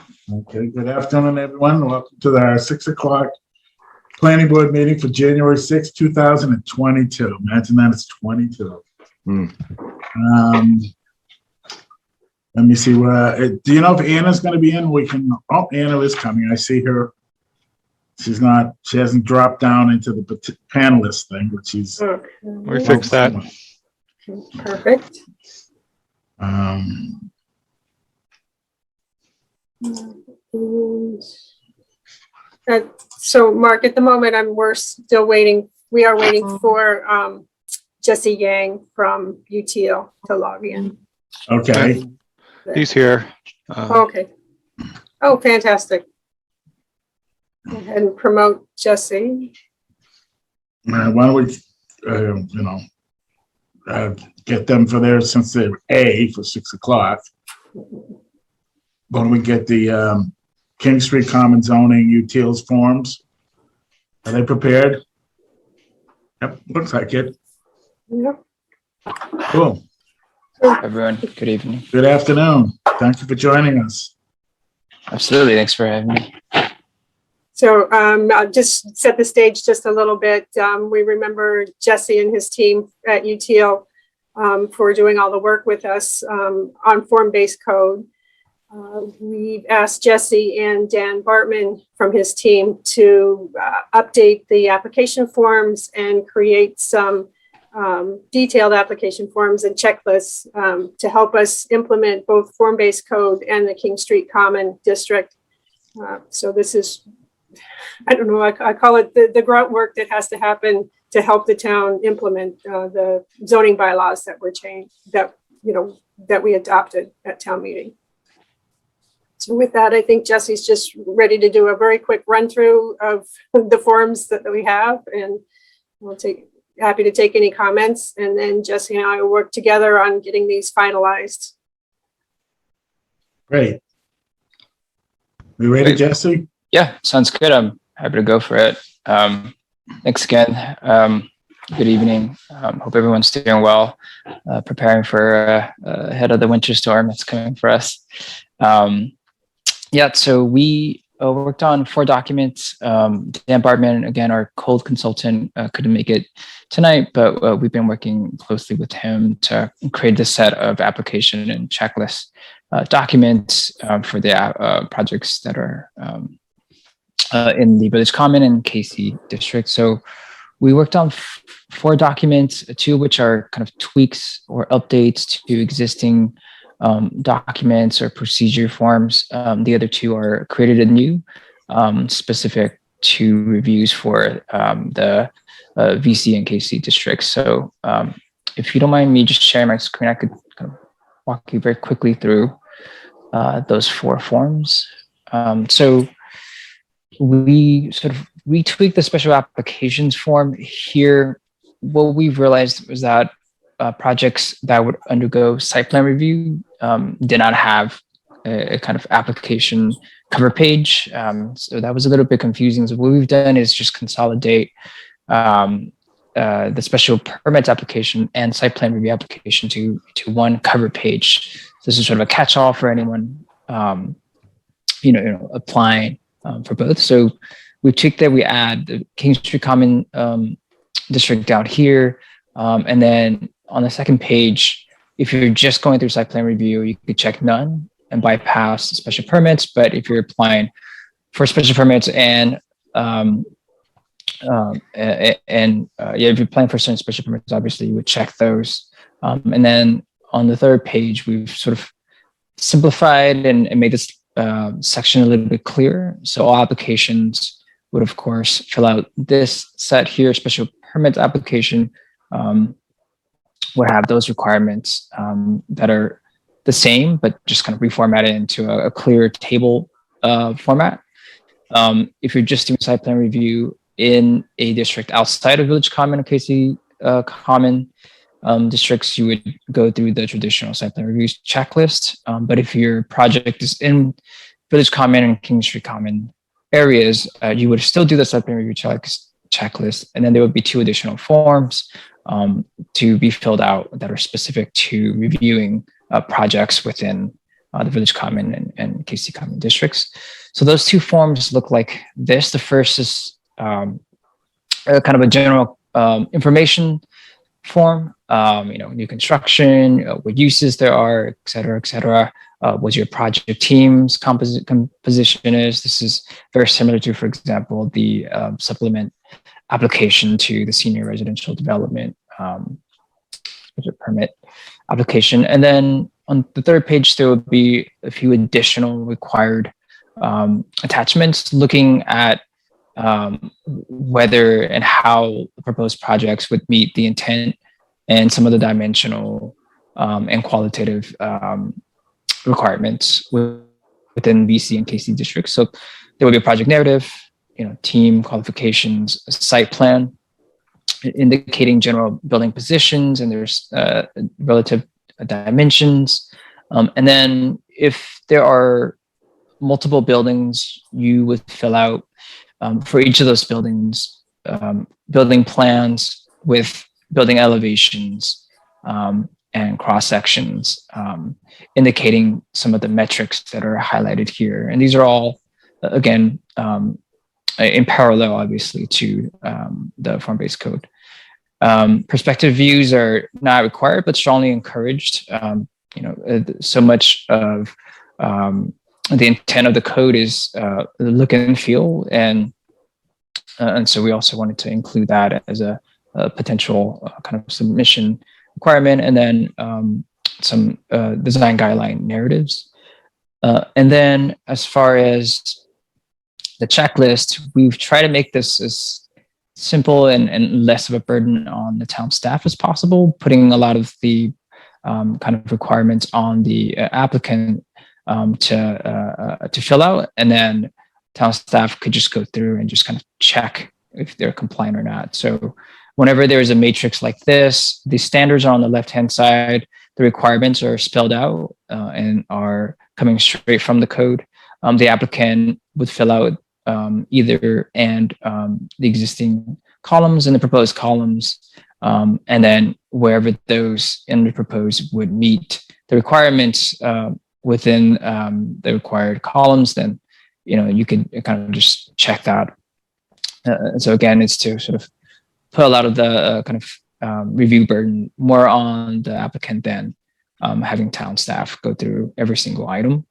Okay, good afternoon, everyone. Welcome to our 6 o'clock planning board meeting for January 6, 2022. Imagine that it's 22. Let me see. Do you know if Anna's going to be in? Anna is coming. I see her. She's not, she hasn't dropped down into the panelist thing, but she's. Okay. We fixed that. Perfect. So Mark, at the moment, we're still waiting. We are waiting for Jesse Yang from UTL to log in. Okay. He's here. Okay. Oh, fantastic. Go ahead and promote Jesse. Why don't we, get them for there since they're A for 6 o'clock. Why don't we get the King Street Common Zoning UTILs forms? Are they prepared? Yep, looks like it. Yep. Cool. Everyone, good evening. Good afternoon. Thank you for joining us. Absolutely, thanks for having me. So I'll just set the stage just a little bit. We remember Jesse and his team at UTL for doing all the work with us on form-based code. We've asked Jesse and Dan Bartman from his team to update the application forms and create some detailed application forms and checklists to help us implement both form-based code and the King Street Common District. So this is, I don't know, I call it the grunt work that has to happen to help the town implement the zoning bylaws that were changed, that we adopted at town meeting. So with that, I think Jesse's just ready to do a very quick run through of the forms that we have, and happy to take any comments, and then Jesse and I will work together on getting these finalized. Great. We ready, Jesse? Yeah, sounds good. I'm happy to go for it. Thanks again. Good evening. Hope everyone's doing well, preparing for ahead of the winter storm that's coming for us. Yeah, so we worked on 4 documents. Dan Bartman, again, our code consultant, couldn't make it tonight, but we've been working closely with him to create this set of application and checklist documents for the projects that are in the Village Common and KC district. So we worked on 4 documents, 2 of which are kind of tweaks or updates to existing documents or procedure forms. The other 2 are created anew, specific to reviews for the VC and KC districts. So if you don't mind me just sharing my screen, I could kind of walk you very quickly through those 4 forms. So we sort of retweaked the special applications form here. What we've realized was that projects that would undergo site plan review did not have a kind of application cover page. So that was a little bit confusing. So what we've done is just consolidate the special permits application and site plan review application to one cover page. So this is sort of a catch-all for anyone applying for both. So we tweaked that we add the King Street Common district down here, and then on the second page, if you're just going through site plan review, you could check none and bypass special permits. But if you're applying for special permits and if you're applying for certain special permits, obviously you would check those. And then on the third page, we've sort of simplified and made this section a little bit clearer. So all applications would, of course, fill out this set here, special permits application. Would have those requirements that are the same, but just kind of reformatted into a clear table format. If you're just doing site plan review in a district outside of Village Common or KC Common districts, you would go through the traditional site plan review checklist. But if your project is in Village Common and King Street Common areas, you would still do the site plan review checklist, and then there would be 2 additional forms to be filled out that are specific to reviewing projects within the Village Common and KC Common districts. So those two forms look like this. The first is kind of a general information form, new construction, what uses there are, et cetera, what your project team's composition is. This is very similar to, for example, the supplement application to the senior residential development permit application. And then on the third page, there would be a few additional required attachments looking at whether and how the proposed projects would meet the intent and some of the dimensional and qualitative requirements within VC and KC districts. So there would be a project narrative, team qualifications, a site plan indicating general building positions, and there's relative dimensions. And then if there are multiple buildings, you would fill out for each of those buildings, building plans with building elevations and cross sections, indicating some of the metrics that are highlighted here. And these are all, again, in parallel, obviously, to the form-based code. Perspective views are not required, but strongly encouraged. So much of the intent of the code is the look and feel, and so we also wanted to include that as a potential kind of submission requirement, and then some design guideline narratives. And then as far as the checklist, we've tried to make this as simple and less of a burden on the town staff as possible, putting a lot of the kind of requirements on the applicant to fill out, and then town staff could just go through and just kind of check if they're compliant or not. So whenever there's a matrix like this, the standards are on the left-hand side, the requirements are spelled out and are coming straight from the code. The applicant would fill out either and the existing columns and the proposed columns, and then wherever those in the proposed would meet the requirements within the required columns, then you could kind of just check that. So again, it's to sort of put a lot of the kind of review burden more on the applicant than having town staff go through every single item.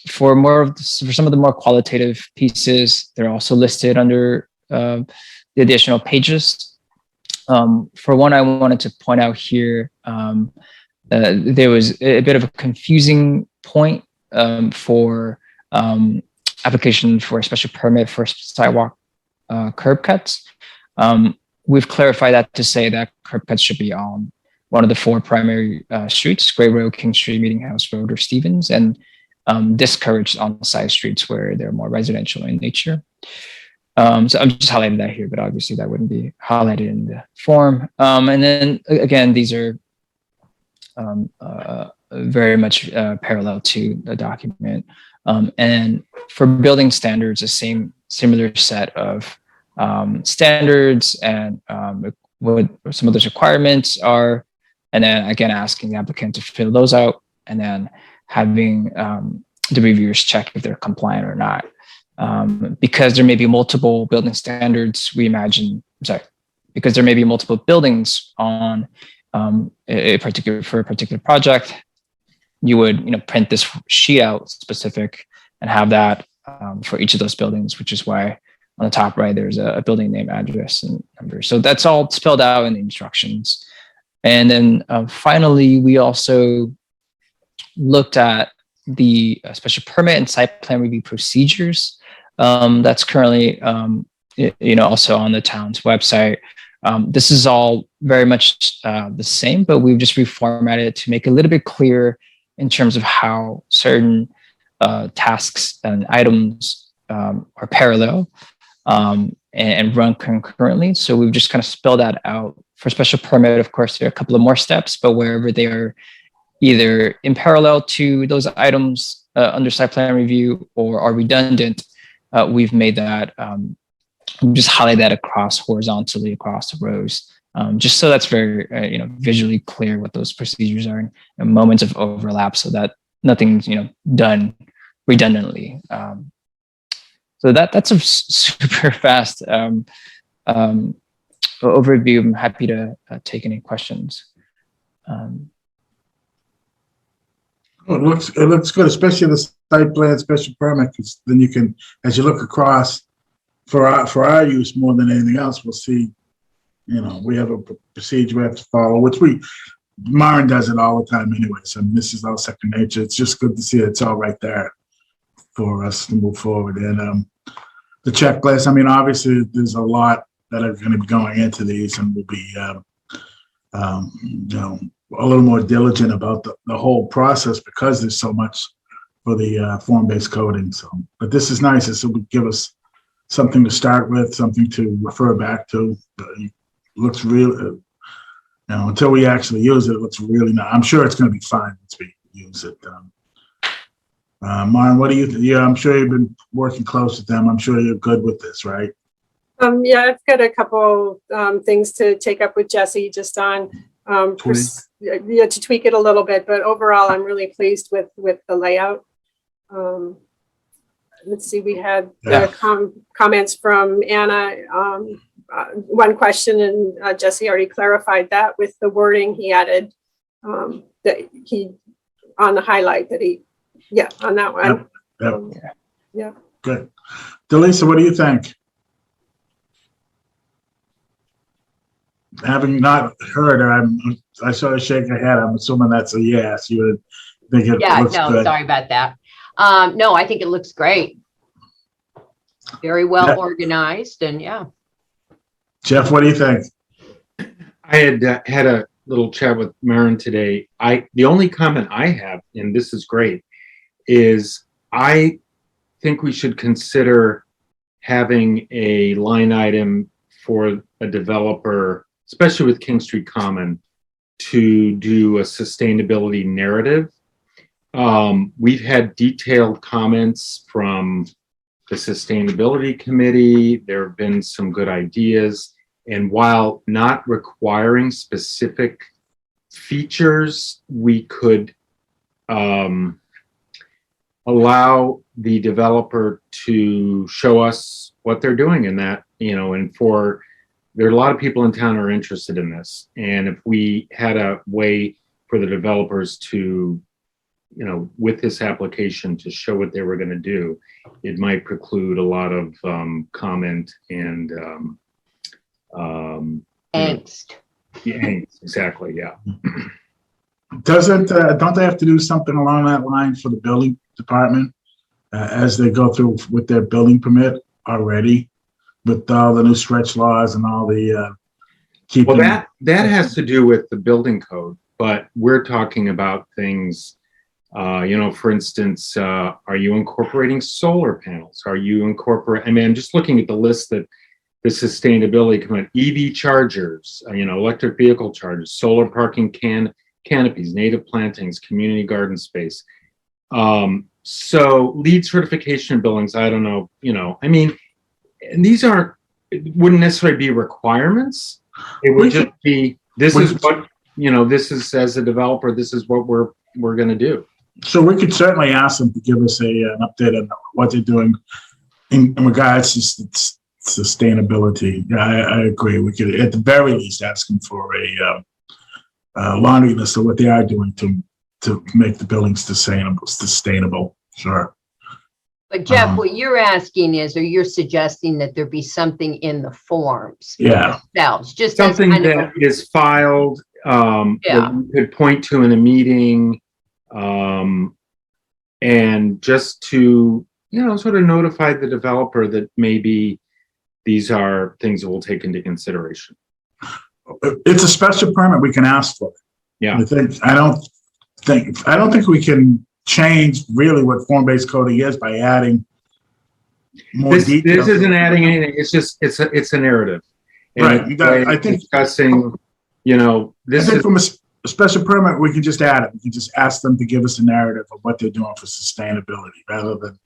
For some of the more qualitative pieces, they're also listed under the additional pages. For one, I wanted to point out here, there was a bit of a confusing point for application for a special permit for sidewalk curb cuts. We've clarified that to say that curb cuts should be on one of the four primary streets: Gray Road, King Street, Meeting House Road, or Stevens, and discouraged on side streets where they're more residential in nature. So I'm just highlighting that here, but obviously that wouldn't be highlighted in the form. And then again, these are very much parallel to the document. And for building standards, the similar set of standards and what some of those requirements are, and then again asking the applicant to fill those out, and then having the reviewers check if they're compliant or not. Because there may be multiple building standards, because there may be multiple buildings on a particular project, you would print this sheet out specific and have that for each of those buildings, which is why on the top right there's a building name, address, and number. So that's all spelled out in the instructions. And then finally, we also looked at the special permit and site plan review procedures. That's currently also on the town's website. This is all very much the same, but we've just reformatted it to make it a little bit clearer in terms of how certain tasks and items are parallel and run concurrently. So we've just kind of spelled that out. For special permit, of course, there are a couple of more steps, but wherever they are either in parallel to those items under site plan review or are redundant, we've made that, just highlight that horizontally across the rows just so that's very, visually clear what those procedures are and moments of overlap so that nothing's, done redundantly. So that's a super fast overview. I'm happy to take any questions. It looks good, especially the site plan special permit, 'cause then you can, as you look across for our use more than anything else, we'll see, we have a procedure we have to follow, which Myron does it all the time anyway. So this is all second nature. It's just good to see it's all right there for us to move forward. And the checklist, I mean, obviously there's a lot that are going to be going into these, and we'll be, a little more diligent about the whole process because there's so much for the form-based coding. So, but this is nice. This will give us something to start with, something to refer back to. It looks real, until we actually use it, it looks really nice. I'm sure it's going to be fine once we use it. Myron, what do you think? Yeah, I'm sure you've been working close with them. I'm sure you're good with this, right? Yeah, I've got a couple things to take up with Jesse just on to tweak it a little bit, but overall, I'm really pleased with the layout. Let's see, we had comments from Anna. One question, and Jesse already clarified that with the wording he added that he on the highlight that he, on that one. Yep. Good. Delisa, what do you think? Having not heard her, I saw her shake her head. I'm assuming that's a yes. You would think it looks good. Sorry about that. No, I think it looks great. Very well organized, and Jeff, what do you think? I had a little chat with Maren today. The only comment I have, and this is great, is I think we should consider having a line item for a developer, especially with King Street Common, to do a sustainability narrative. We've had detailed comments from the Sustainability Committee. There have been some good ideas. And while not requiring specific features, we could allow the developer to show us what they're doing in that, and there are a lot of people in town who are interested in this. And if we had a way for the developers to, with this application to show what they were going to do, it might preclude a lot of comment and angst. Angst, exactly, yeah. Don't they have to do something along that line for the building department as they go through with their building permit already, with all the new stretch laws and all the keeping? Well, that has to do with the building code, but we're talking about things, for instance, are you incorporating solar panels? Are you I'm just looking at the list that the sustainability commitment, EV chargers, electric vehicle chargers, solar parking canopies, native plantings, community garden space. So LEED certification buildings, I don't know, and these wouldn't necessarily be requirements. It would just be, this is what, this is, as a developer, this is what we're going to do. So we could certainly ask them to give us an update on what they're doing in regards to sustainability. Yeah, I agree. We could, at the very least, ask them for a laundry list of what they are doing to make the buildings sustainable. Sure. But Jeff, what you're asking is, or you're suggesting that there be something in the forms themselves, just something that is filed, that you could point to in a meeting, and just to, sort of notify the developer that maybe these are things that we'll take into consideration. It's a special permit we can ask for. Yeah. I don't think we can change really what form-based coding is by adding more details. This isn't adding anything. It's just it's a narrative. And right. I think discussing, this I think from a special permit we can just add it. We can just ask them to give us a narrative of what they're doing for sustainability rather than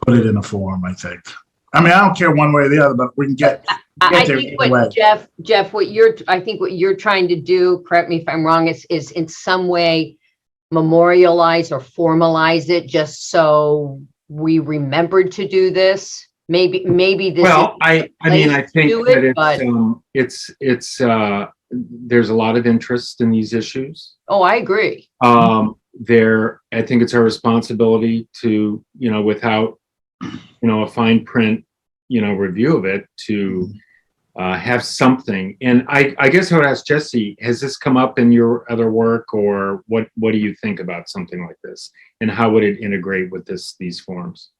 put it in a form. I think I mean, I don't care one way or the other, but we can get I there think either way. what Jeff, I think what you're trying to do, correct me if I'm wrong, is in some way memorialize or formalize it just so we remembered to do this. Maybe this. Well, I mean, I think do it, that it's there's a lot of interest in these issues. Oh, I agree. I think it's our responsibility to, without, a fine print, review of it, to have something. And I guess I would ask Jesse, has this come up in your other work, or what do you think about something like this? And how would it integrate with these forms?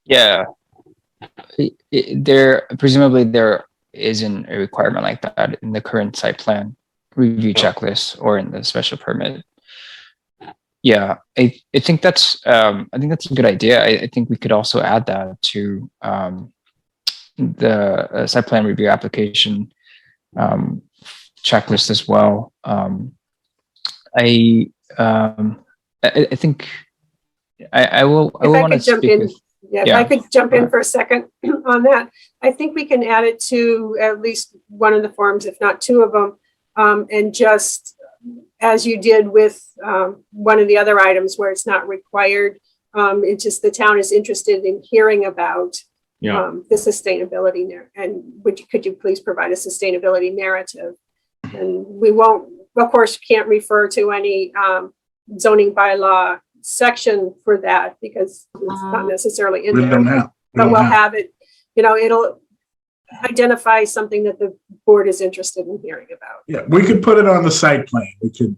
Yeah. Presumably there isn't a requirement like that in the current site plan review checklist or in the special permit. Yeah, I think that's a good idea. I think we could also add that to the site plan review application checklist as well. I think I will want to speak with. Yeah, if I could jump in for a second on that, I think we can add it to at least one of the forms, if not two of them, and just as you did with one of the other items where it's not required, it's just the town is interested in hearing about the sustainability and could you please provide a sustainability narrative? And we won't, of course, can't refer to any zoning bylaw section for that because it's not necessarily in there. But we'll have it, it'll identify something that the board is interested in hearing about. Yeah, we could put it on the site plan.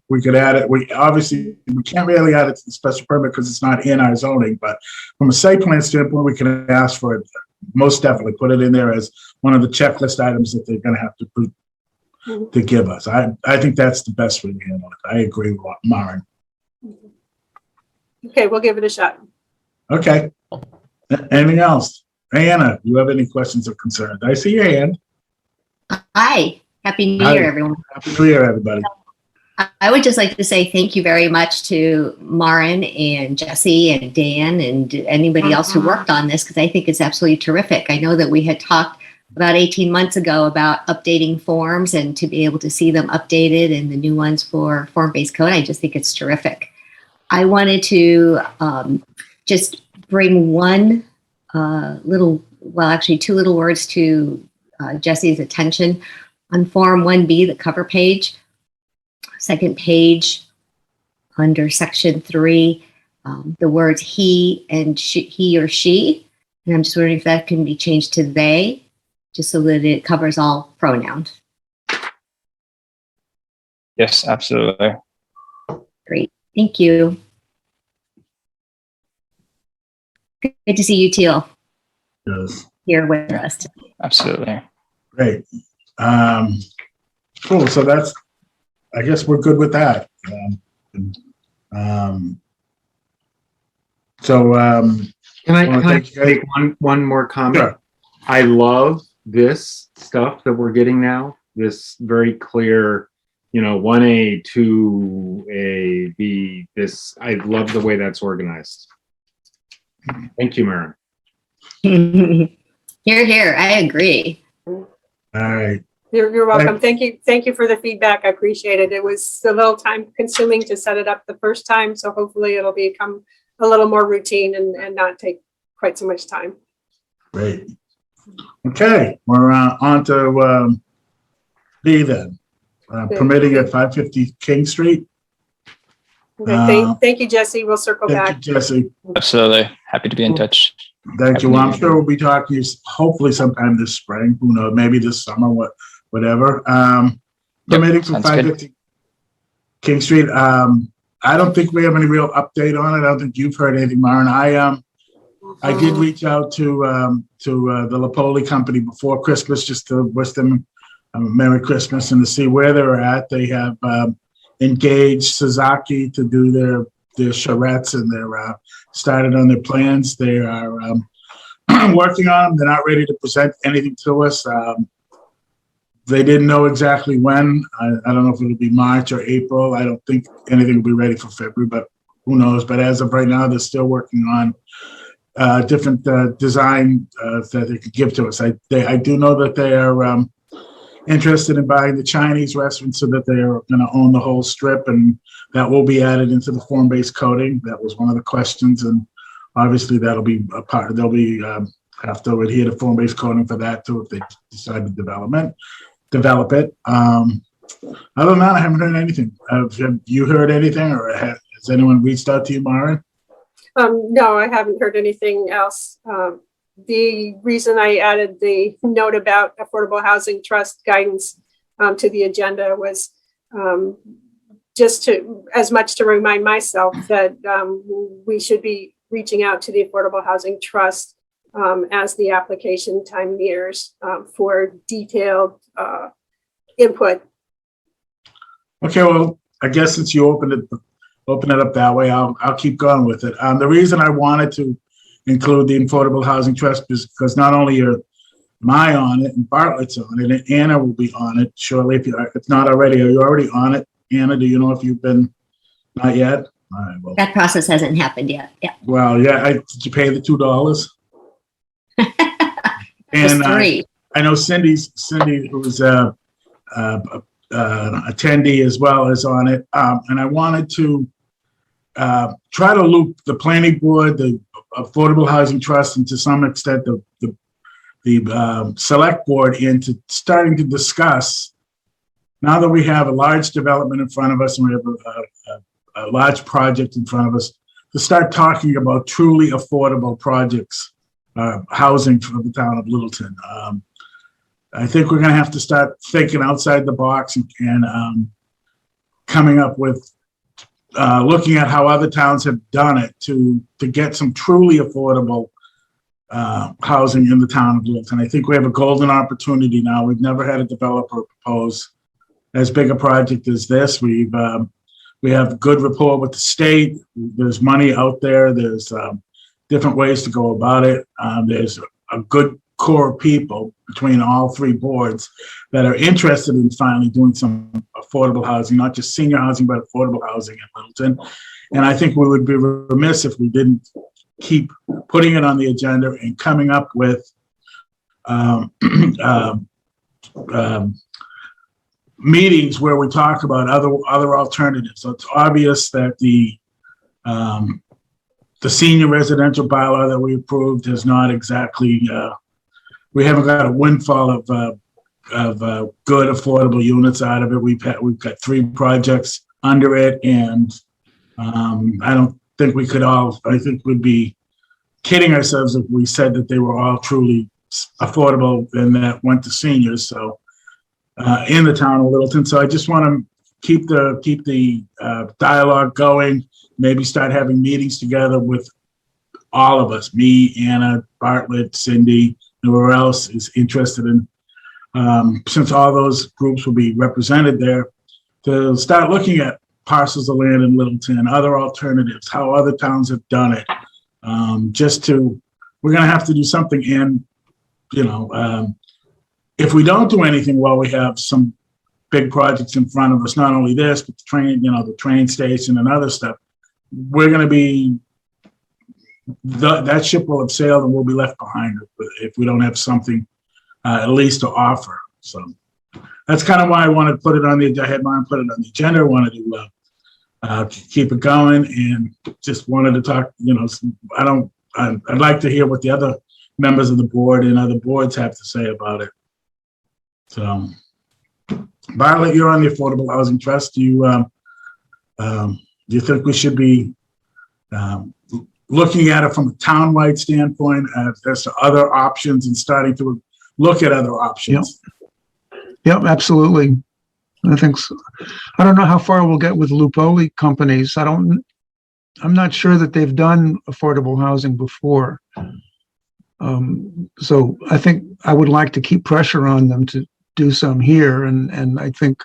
We could add it. We can't really add it to the special permit because it's not in our zoning, but from a site plan standpoint, we can ask for it. Most definitely put it in there as one of the checklist items that they're going to have to put to give us. I think that's the best way to handle it. I agree with Maren. Okay, we'll give it a shot. Okay. Anything else? Anna, do you have any questions or concerns? I see your hand. Hi. Happy New Year, everyone. Happy New Year, everybody. I would just like to say thank you very much to Maren and Jesse and Dan and anybody else who worked on this, because I think it's absolutely terrific. I know that we had talked about 18 months ago about updating forms, and to be able to see them updated and the new ones for form-based code, I just think it's terrific. I wanted to just bring one two little words to Jesse's attention. On Form 1B, the cover page, second page, under section 3, the words he and he or she, and I'm just wondering if that can be changed to they, just so that it covers all pronouns. Yes, absolutely. Great, thank you. Good to see you, Teal. Yes. Here with us. Absolutely. Great. Cool. So I guess we're good with that. Can I make one more comment? Sure. I love this stuff that we're getting now. This very clear, 1A, 2A, B. I love the way that's organized. Thank you, Maren. Here. I agree. All right. You're welcome. Thank you for the feedback. I appreciate it. It was a little time consuming to set it up the first time, so hopefully it'll become a little more routine and not take quite so much time. Great. Okay, we're on to B then. Permitting at 550 King Street. Okay, thank you, Jesse. We'll circle back. Thank you, Jesse. Absolutely. Happy to be in touch. Thank you. Well, I'm sure we'll be talking hopefully sometime this spring. Who knows? Maybe this summer, whatever. Permitting for 550 King Street. I don't think we have any real update on it. I don't think you've heard anything, Maren. I did reach out to the Lapoli company before Christmas just to wish them a Merry Christmas and to see where they're at. They have engaged Suzaki to do their charrettes, and they're started on their plans. They are working on them. They're not ready to present anything to us. They didn't know exactly when. I don't know if it'll be March or April. I don't think anything will be ready for February, but who knows? But as of right now, they're still working on different design that they could give to us. I do know that they are interested in buying the Chinese restaurant so that they are going to own the whole strip, and that will be added into the form-based coding. That was one of the questions, and obviously that'll be a part. They'll be have to adhere to form-based coding for that too if they decide to develop it. Other than that, I haven't heard anything. Have you heard anything, or has anyone reached out to you, Maren? No, I haven't heard anything else. The reason I added the note about Affordable Housing Trust guidance to the agenda was just as much to remind myself that we should be reaching out to the Affordable Housing Trust as the application time nears for detailed input. Okay, well, I guess since you open it up that way, I'll keep going with it. The reason I wanted to include the Affordable Housing Trust is because not only am I on it and Bartlett's on it, and Anna will be on it shortly. If not already, are you already on it, Anna? Do you know if you've been? Not yet. All right. Well, That process hasn't happened yet. Yeah. well, yeah. Did you pay the $2? Just three. I know Cindy, who's a attendee as well, is on it, and I wanted to try to loop the planning board, the Affordable Housing Trust, and to some extent the select board into starting to discuss. Now that we have a large development in front of us and we have a large project in front of us, to start talking about truly affordable projects, housing for the town of Littleton. I think we're going to have to start thinking outside the box and coming up with looking at how other towns have done it to get some truly affordable housing in the town of Littleton. I think we have a golden opportunity now. We've never had a developer propose as big a project as this. We have good rapport with the state. There's money out there. There's different ways to go about it. There's a good core of people between all three boards that are interested in finally doing some affordable housing, not just senior housing, but affordable housing in Littleton. And I think we would be remiss if we didn't keep putting it on the agenda and coming up with meetings where we talk about other alternatives. So it's obvious that the senior residential bylaw that we approved is not exactly we haven't got a windfall of good affordable units out of it. We've got 3 projects under it, and I don't think we could all. I think we'd be kidding ourselves if we said that they were all truly affordable and that went to seniors. So in the town of Littleton. So I just want to keep the dialogue going. Maybe start having meetings together with all of us, me, Anna, Bartlett, Cindy, whoever else is interested in, since all those groups will be represented there, to start looking at parcels of land in Littleton, other alternatives, how other towns have done it. We're going to have to do something. And, if we don't do anything while we have some big projects in front of us, not only this, but the train station and other stuff, we're going to be, that ship will have sailed and we'll be left behind if we don't have something at least to offer. So that's kind of why I wanted to put it on the agenda. I wanted to keep it going, and just wanted to talk, I'd like to hear what the other members of the board and other boards have to say about it. So Bartlett, you're on the Affordable Housing Trust. Do you think we should be looking at it from a town-wide standpoint as to other options and starting to look at other options? Yep, absolutely. I think so. I don't know how far we'll get with Lupoli companies. I'm not sure that they've done affordable housing before. So I think I would like to keep pressure on them to do some here. And I think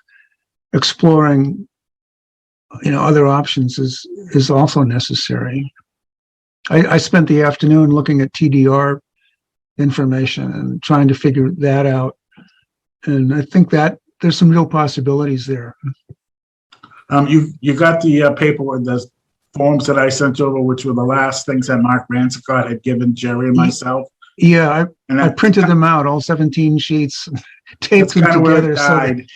exploring, other options is also necessary. I spent the afternoon looking at TDR information and trying to figure that out. And I think that there's some real possibilities there. You got the paperwork, the forms that I sent over, which were the last things that Mark Ransicott had given Jerry and myself. Yeah, And I that, printed them out, all 17 sheets, taped that's them kind of where it together so died.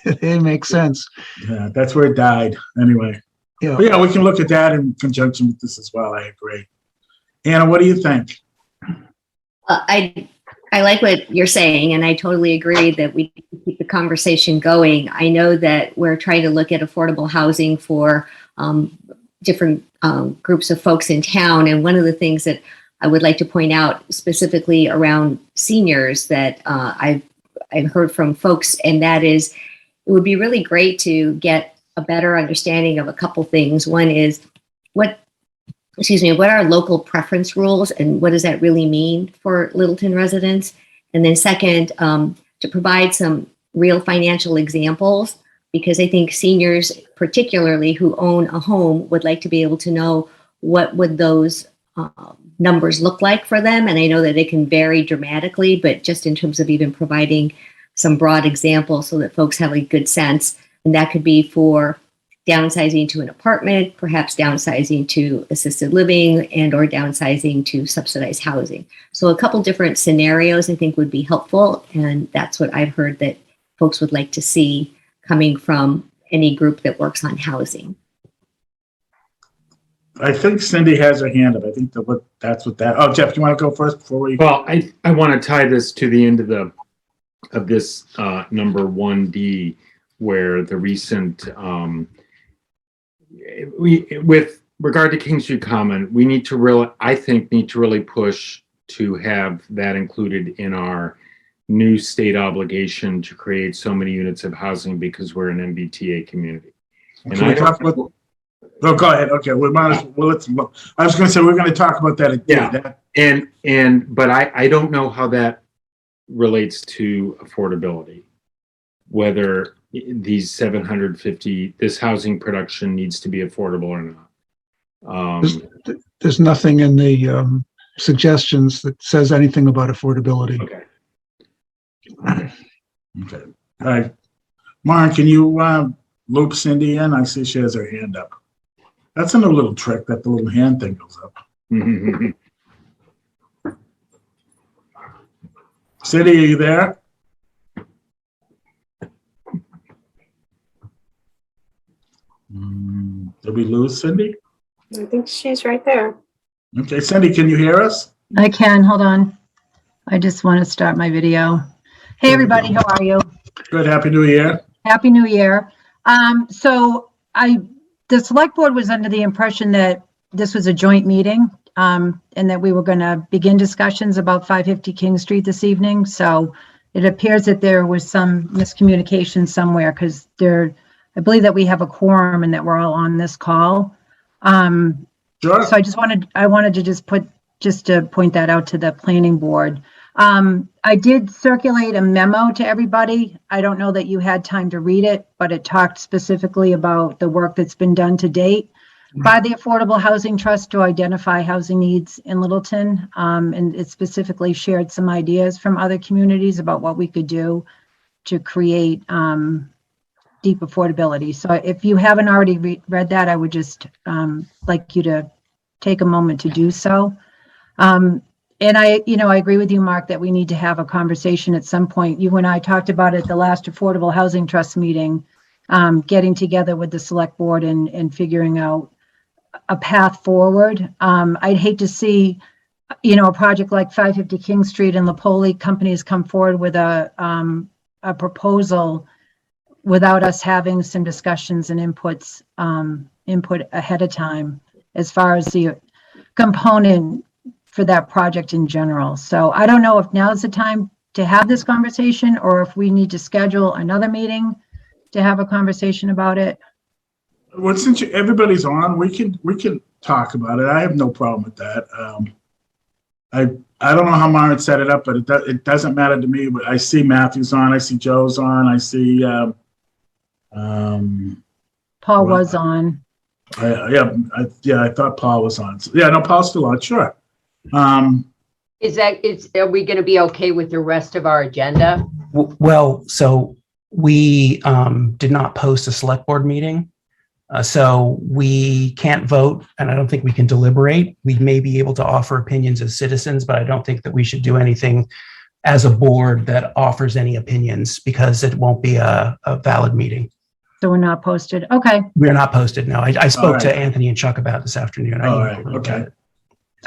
that they make sense. Yeah, that's where it died. Anyway. Yeah. But yeah, we can look at that in conjunction with this as well. I agree. Anna, what do you think? I like what you're saying, and I totally agree that we need to keep the conversation going. I know that we're trying to look at affordable housing for different groups of folks in town, and one of the things that I would like to point out specifically around seniors that I've heard from folks, and that is, it would be really great to get a better understanding of a couple things. One is what are local preference rules and what does that really mean for Littleton residents? And then second, to provide some real financial examples, because I think seniors, particularly who own a home, would like to be able to know what would those numbers look like for them. And I know that it can vary dramatically, but just in terms of even providing some broad examples so that folks have a good sense. And that could be for downsizing to an apartment, perhaps downsizing to assisted living, and or downsizing to subsidized housing. So a couple different scenarios I think would be helpful. And that's what I've heard that folks would like to see coming from any group that works on housing. I think Cindy has her hand up. I think that's what that. Oh, Jeff, do you want to go first before we? Well, I want to tie this to the end of this number 1D, where the recent with regard to King Street Common, we need to really push to have that included in our new state obligation to create so many units of housing because we're an MBTA community. And Can we talk about? Oh, go ahead. Okay, I was going to say we're going to talk about that again. Yeah, but I don't know how that relates to affordability. Whether these 750, this housing production needs to be affordable or not. There's nothing in the suggestions that says anything about affordability. Okay. Okay. All right. Maren, can you loop Cindy in? I see she has her hand up. That's a new little trick, that the little hand thing goes up. Cindy, are you there? Did we lose Cindy? I think she's right there. Okay, Cindy, can you hear us? I can, hold on. I just want to start my video. Hey, everybody, how are you? Good, Happy New Year. Happy New Year. The select board was under the impression that this was a joint meeting, and that we were going to begin discussions about 550 King Street this evening. So it appears that there was some miscommunication somewhere, because I believe that we have a quorum and that we're all on this call. Sure. So I wanted to point that out to the planning board. I did circulate a memo to everybody. I don't know that you had time to read it, but it talked specifically about the work that's been done to date by the Affordable Housing Trust to identify housing needs in Littleton. And it specifically shared some ideas from other communities about what we could do to create deep affordability. So if you haven't already read that, I would just like you to take a moment to do so. And I agree with you, Mark, that we need to have a conversation at some point. You and I talked about it at the last Affordable Housing Trust meeting, getting together with the select board and figuring out a path forward. I'd hate to see, a project like 550 King Street and Lapoli companies come forward with a proposal without us having some discussions and input ahead of time as far as the component for that project in general. So I don't know if now's the time to have this conversation or if we need to schedule another meeting to have a conversation about it. Well, since everybody's on, we can talk about it. I have no problem with that. I don't know how Maren set it up, but it doesn't matter to me. But I see Matthew's on, I see Joe's on, I see Paul was on. I thought Paul was on. So, yeah, no, Paul's still on. Sure. Are we going to be okay with the rest of our agenda? Well, so we did not post a select board meeting. So we can't vote, and I don't think we can deliberate. We may be able to offer opinions as citizens, but I don't think that we should do anything as a board that offers any opinions, because it won't be a valid meeting. So we're not posted. Okay. We're not posted, no. I spoke to right. Anthony and Chuck about it this afternoon. I All emailed right, them about okay. it.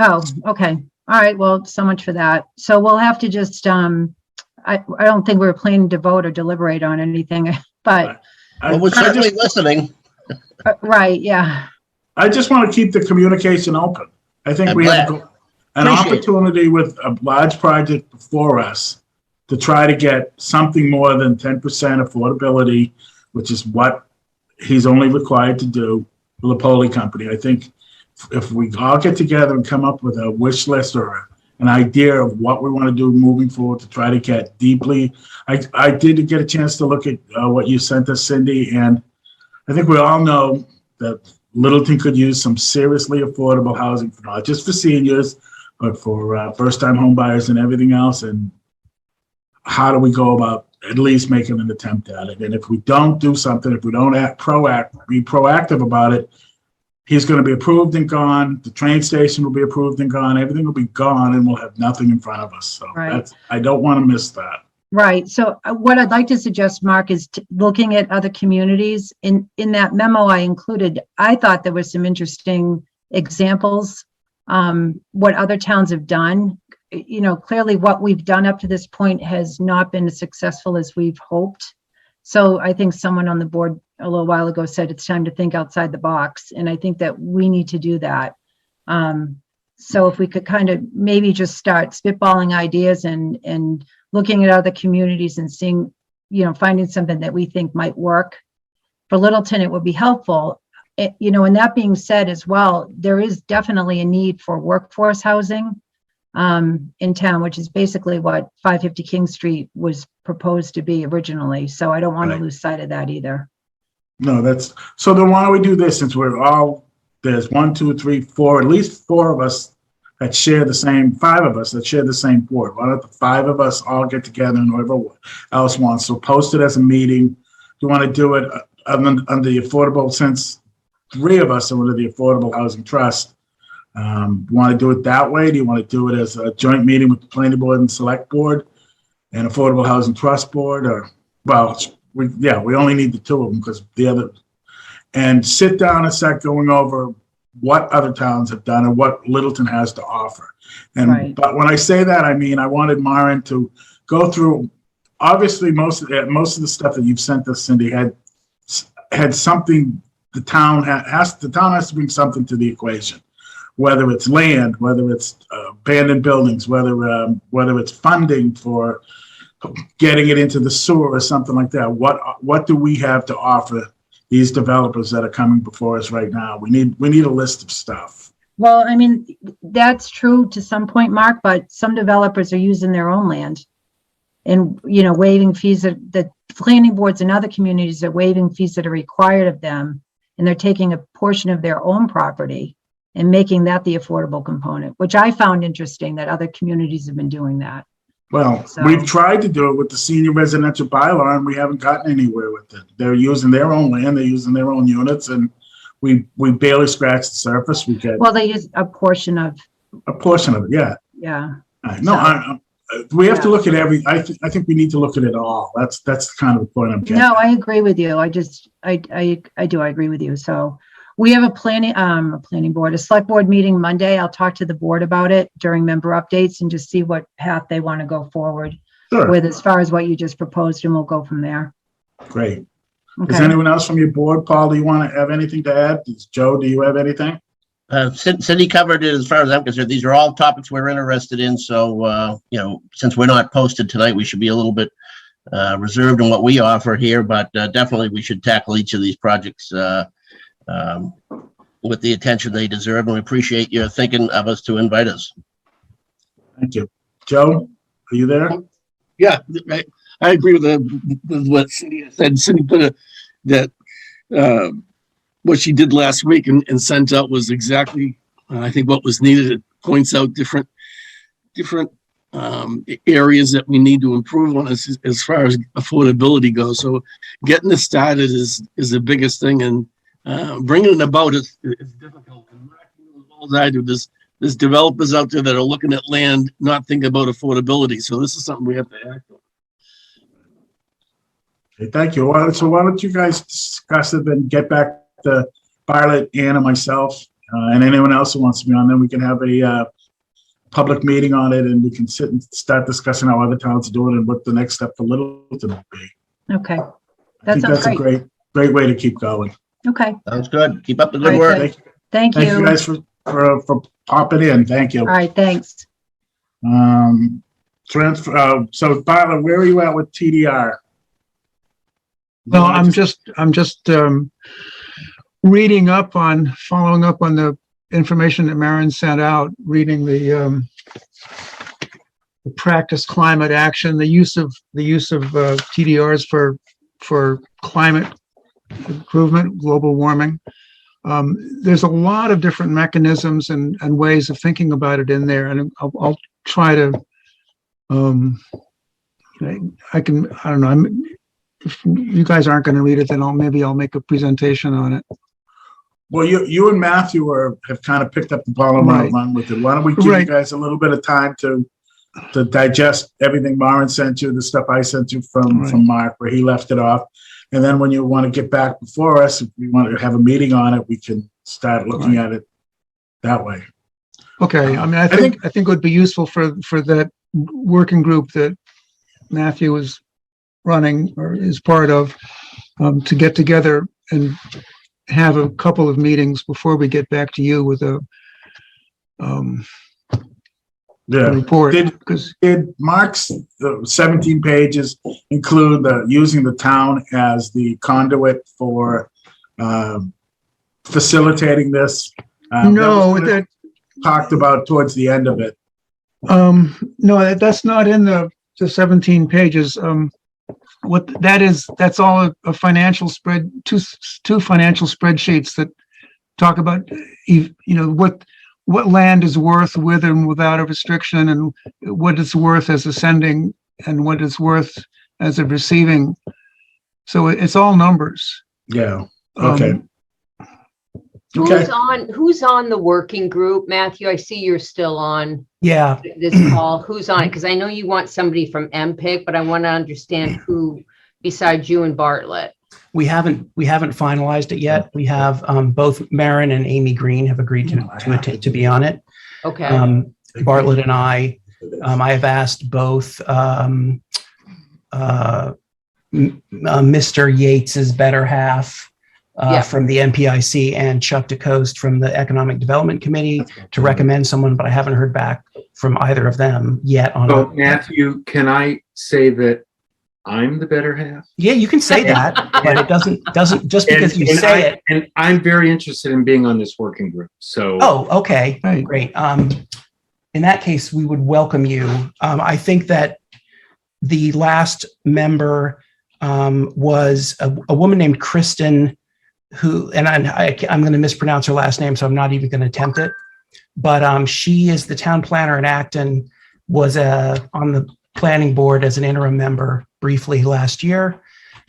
Oh, okay. All right. Well, so much for that. So we'll have to just, I don't think we're planning to vote or deliberate on anything, but, Well, we're certainly listening. right. Yeah. I just want to keep the communication open. I think I'm we have glad. an Appreciate it. opportunity with a large project before us to try to get something more than 10% affordability, which is what he's only required to do for the Poli company. I think if we all get together and come up with a wish list or an idea of what we want to do moving forward to try to get deeply. I did get a chance to look at what you sent us, Cindy, and I think we all know that Littleton could use some seriously affordable housing, for not just for seniors, but for first-time home buyers and everything else. And how do we go about at least making an attempt at it? And if we don't do something, if we don't be proactive about it, he's going to be approved and gone. The train station will be approved and gone. Everything will be gone, and we'll have nothing in front of us. So Right. I don't want to miss that. Right. So what I'd like to suggest, Mark, is looking at other communities. In that memo I included, I thought there were some interesting examples, what other towns have done. You know, clearly what we've done up to this point has not been as successful as we've hoped. So I think someone on the board a little while ago said it's time to think outside the box. And I think that we need to do that. So if we could kind of maybe just start spitballing ideas and looking at other communities and seeing, you know, finding something that we think might work. For Littleton, it would be helpful. You know, and that being said as well, there is definitely a need for workforce housing in town, which is basically what 550 King Street was proposed to be originally. So I don't want to lose sight of that either. No, so then why don't we do this, since there's 1, 2, 3, 4, at least 4 of us that share the same, 5 of us that share the same board. Why don't the 5 of us all get together and whoever else wants? So post it as a meeting. You want to do it under the affordable, since 3 of us are under the Affordable Housing Trust. You want to do it that way? Do you want to do it as a joint meeting with the Plnbrd and Select Board and Affordable Housing Trust Board? Or, well, we only need the 2 of them because the other, and sit down and start going over what other towns have done and what Littleton has to offer. And but when I say that, I mean I wanted Maren to go through. Obviously, most of the stuff that you've sent us, Cindy, had something. The town has to bring something to the equation, whether it's land, whether it's abandoned buildings, whether it's funding for getting it into the sewer or something like that. What do we have to offer these developers that are coming before us right now? We need a list of stuff. Well, I mean, that's true to some point, Mark, but some developers are using their own land and, you know, waiving fees that the planning boards and other communities are waiving fees that are required of them. And they're taking a portion of their own property and making that the affordable component, which I found interesting that other communities have been doing that. Well, we've tried to do it with the senior residential bylaw, and we haven't gotten anywhere with it. They're using their own land, they're using their own units, and we barely scratched the surface. Well, they use a portion of it, yeah. Yeah. No, we have to look at I think we need to look at it all. That's kind of the point I'm getting. No, I agree with you. I agree with you. So we have a select board meeting Monday. I'll talk to the board about it during member updates and just see what path they want to go forward with as far as what you just proposed, and we'll go from there. Great. Okay. Is anyone else from your board? Paul, do you want to have anything to add? Joe, do you have anything? Cindy covered it as far as I'm concerned. These are all topics we're interested in. So, you know, since we're not posted tonight, we should be a little bit reserved in what we offer here, but definitely we should tackle each of these projects with the attention they deserve. And we appreciate your thinking of us to invite us. Thank you. Joe, are you there? Yeah, I agree with what Cindy said. Cindy put that what she did last week and sent out was exactly, I think, what was needed. It points out different areas that we need to improve on as far as affordability goes. So getting this started is the biggest thing. And bringing it about is difficult. And Mark, you know as well as I do, there's developers out there that are looking at land, not thinking about affordability. So this is something we have to act on. Okay, thank you. So why don't you guys discuss it and get back to Violet, Ann, and myself, and anyone else who wants to be on, then we can have a public meeting on it, and we can sit and start discussing how other towns are doing and what the next step for Littleton would be. Okay, I that think sounds that's a great. great way to keep going. Okay, Sounds good. Keep up the All good right, work. good. Thank thank you you. guys for popping in. Thank you. All right, thanks. Transfer. So Violet, where are you at with TDR? No, I'm just following up on the information that Maren sent out, reading the practice climate action, the use of TDRs for climate improvement, global warming. There's a lot of different mechanisms and ways of thinking about it in there, and I'll try to. I don't know. If you guys aren't going to read it, then maybe I'll make a presentation on it. Well, you and Matthew have kind of picked up the ball and Right. run with it. Why don't we give you Right. guys a little bit of time to digest everything Maren sent you, the stuff I sent you from Mark, where he left it off. And then when you want to get back before us, if we want to have a meeting on it, we can start looking at it that way. Okay. I mean, I think it would be useful for that working group that Matthew is running or is part of, to get together and have a couple of meetings before we get back to you with a report. Did Mark's 17 pages include using the town as the conduit for facilitating this? No, that was talked about towards the end of it. No, that's not in the 17 pages. What that is, that's all a financial spread, two financial spreadsheets that talk about, what land is worth with and without a restriction, and what it's worth as a sending and what it's worth as a receiving. So it's all numbers. Yeah. Okay. Who's on the working group? Matthew, I see you're still on Yeah. this call. Who's on it? Because I know you want somebody from MPIC, but I want to understand who besides you and Bartlett. We haven't finalized it yet. We have both Maren and Amy Green have agreed to be on it. Okay. Bartlett and I have asked both Mr. Yates's better half from the MPIC and Chuck DeCoste from the Economic Development Committee to recommend someone, but I haven't heard back from either of them yet. So Matthew, can I say that I'm the better half? Yeah, you can say that, but it doesn't just because you say it. And I'm very interested in being on this working group. So. Oh, okay, great. In that case, we would welcome you. I think that the last member was a woman named Kristen, who, and I'm going to mispronounce her last name, so I'm not even going to attempt it. But she is the town planner in Acton, was on the planning board as an interim member briefly last year,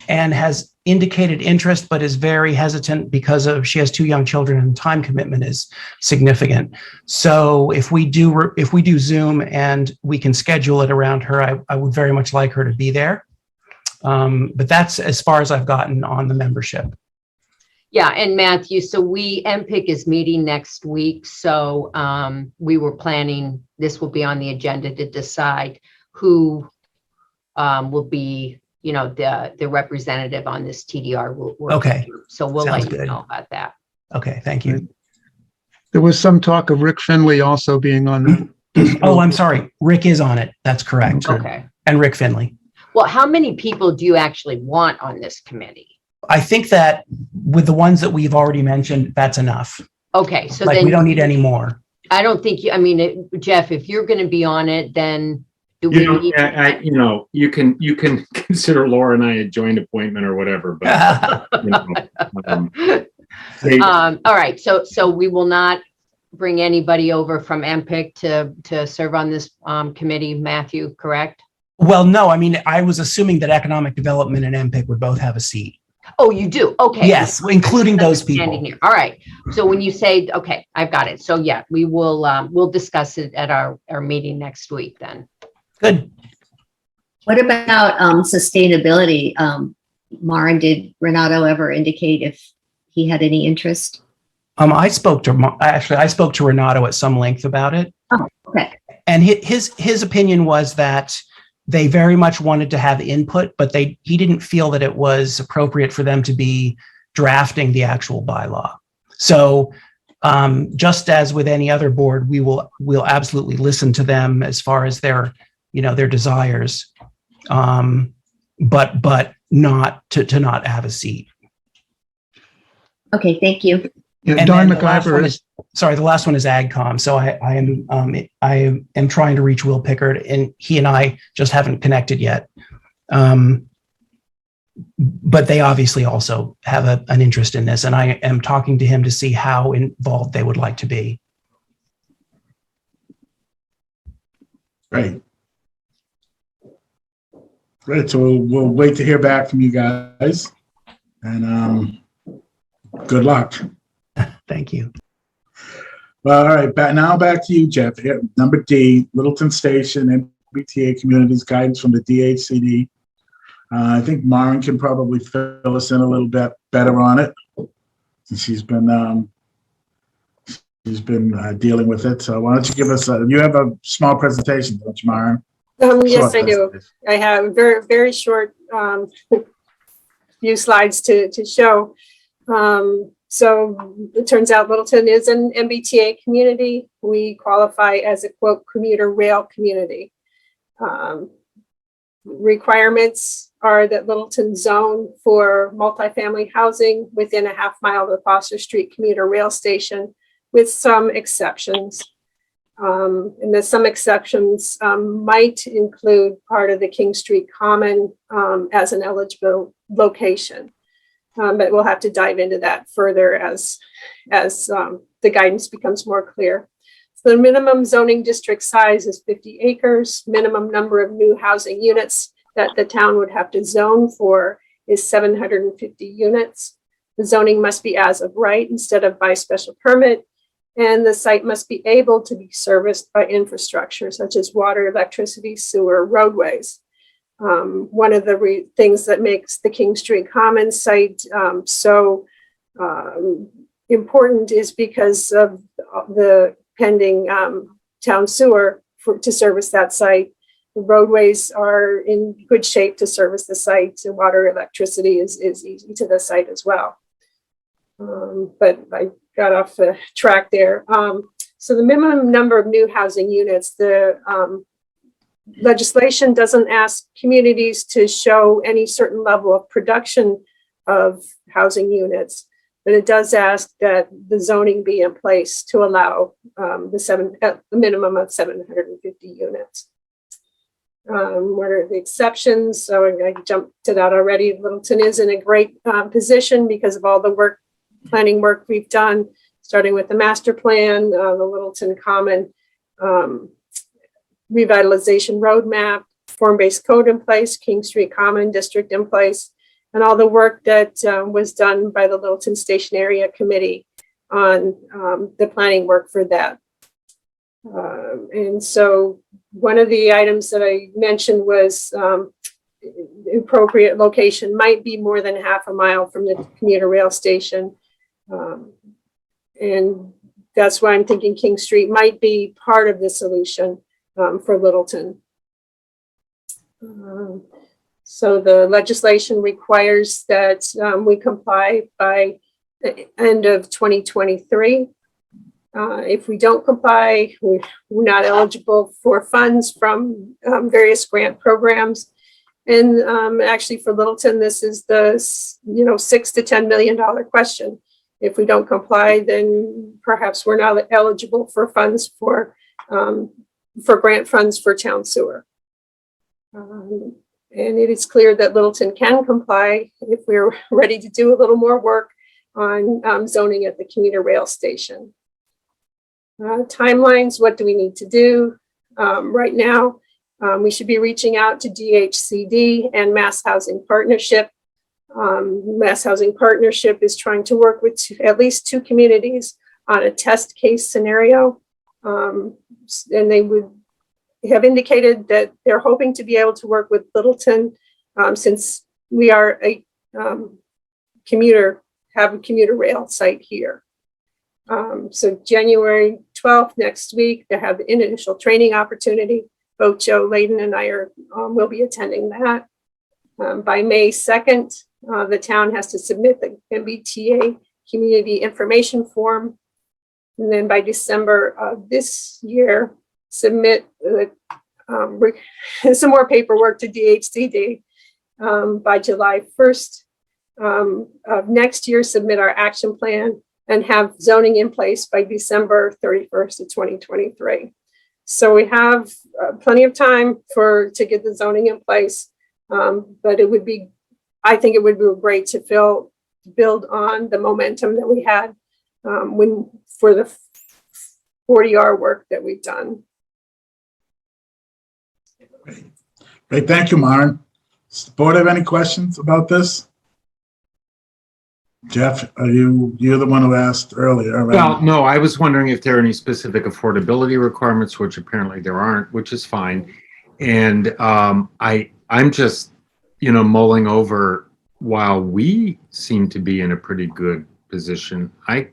and has indicated interest, but is very hesitant because she has 2 young children and time commitment is significant. So if we do Zoom and we can schedule it around her, I would very much like her to be there. But that's as far as I've gotten on the membership. Yeah, and Matthew, so MPIC is meeting next week. So we were planning, this will be on the agenda to decide who will be, the representative on this TDR working Okay. group. So we'll Sounds let you good. know about that. Okay, thank you. There was some talk of Rick Finley also being on that. Oh, I'm sorry. Rick is on it. That's correct. Okay. And Rick Finley. Well, how many people do you actually want on this committee? I think that with the ones that we've already mentioned, that's enough. Okay, so Like, then we don't need any more. I don't think Jeff, if you're going to be on it, then do we need? You can consider Laura and I a joint appointment or whatever, but All right, so we will not bring anybody over from MPIC to serve on this committee, Matthew, correct? Well, no, I mean, I was assuming that economic development and MPIC would both have a seat. Oh, you do? Okay. Yes, including those people. Standing here. All right. So when you say, okay, I've got it. So yeah, we will, we'll discuss it at our meeting next week then. Good. What about sustainability? Maren, did Renato ever indicate if he had any interest? I spoke to Renato at some length about it. Oh, okay. And his opinion was that they very much wanted to have input, but he didn't feel that it was appropriate for them to be drafting the actual bylaw. So just as with any other board, we'll absolutely listen to them as far as their desires, but not to not have a seat. Okay, thank you. Yeah, And Don then the last one McIver is, sorry, the last one is AgCom. So I am trying to reach Will Pickard, and he and I just haven't connected yet. But they obviously also have an interest in this, and I am talking to him to see how involved they would like to be. Great. Great. So we'll wait to hear back from you guys, and good luck. Thank you. Well, all right. Now back to you, Jeff. Here, number D, Littleton Station, MBTA Communities Guidance from the DHCD. I think Maren can probably fill us in a little bit better on it, since she's been dealing with it. So why don't you give us you have a small presentation, don't you, Maren? Yes, I do. I have a very, very short few slides to show. So it turns out Littleton is an MBTA community. We qualify as a quote commuter rail community. Requirements are that Littleton zone for multifamily housing within a half-mile of the Foster Street commuter rail station, with some exceptions. And the some exceptions might include part of the King Street Common as an eligible location. But we'll have to dive into that further as the guidance becomes more clear. So the minimum zoning district size is 50 acres. Minimum number of new housing units that the town would have to zone for is 750 units. The zoning must be as of right instead of by special permit. And the site must be able to be serviced by infrastructure such as water, electricity, sewer, roadways. One of the things that makes the King Street Common site so important is because of the pending town sewer to service that site. The roadways are in good shape to service the site, and water, electricity is easy to the site as well. But I got off the track there. So the minimum number of new housing units, the legislation doesn't ask communities to show any certain level of production of housing units, but it does ask that the zoning be in place to allow the minimum of 750 units. What are the exceptions? So I jumped to that already. Littleton is in a great position because of all the planning work we've done, starting with the master plan, the Littleton Common revitalization roadmap, form-based code in place, King Street Common District in place, and all the work that was done by the Littleton Station Area Committee on the planning work for that. And so one of the items that I mentioned was appropriate location might be more than half a mile from the commuter rail station. And that's why I'm thinking King Street might be part of the solution for Littleton. So the legislation requires that we comply by the end of 2023. If we don't comply, we're not eligible for funds from various grant programs. And actually for Littleton, this is the $6 to $10 million question. If we don't comply, then perhaps we're not eligible for funds for grant funds for town sewer. And it is clear that Littleton can comply if we're ready to do a little more work on zoning at the commuter rail station. Timelines, what do we need to do? Right now, we should be reaching out to DHCD and Mass Housing Partnership Mass Housing Partnership is trying to work with at least 2 communities on a test case scenario. And they would have indicated that they're hoping to be able to work with Littleton, since we are a have a commuter rail site here. So January 12th, next week, they have an initial training opportunity. Both Joe Layden and I will be attending that. By May 2nd, the town has to submit the MBTA community information form. And then by December of this year, submit some more paperwork to DHCD. By July 1st of next year, submit our action plan and have zoning in place by December 31st of 2023. So we have plenty of time to get the zoning in place, but I think it would be great to build on the momentum that we had for the 40R work that we've done. Great, thank you, Maren. Does the board have any questions about this? Jeff, you're the one who asked earlier, right? Well, no, I was wondering if there are any specific affordability requirements, which apparently there aren't, which is fine. And I'm just, mulling over, while we seem to be in a pretty good position, I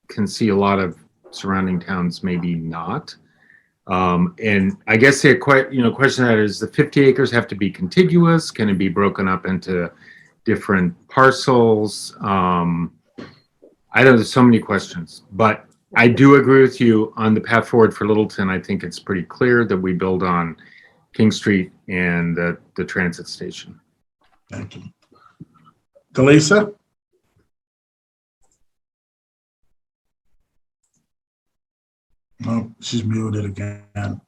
can see a lot of surrounding towns maybe not. And I guess the question that is, the 50 acres have to be contiguous? Can it be broken up into different parcels? I know there's so many questions, but I do agree with you on the path forward for Littleton. I think it's pretty clear that we build on King Street and the transit station. Thank you. Delisa? Oh, she's muted again.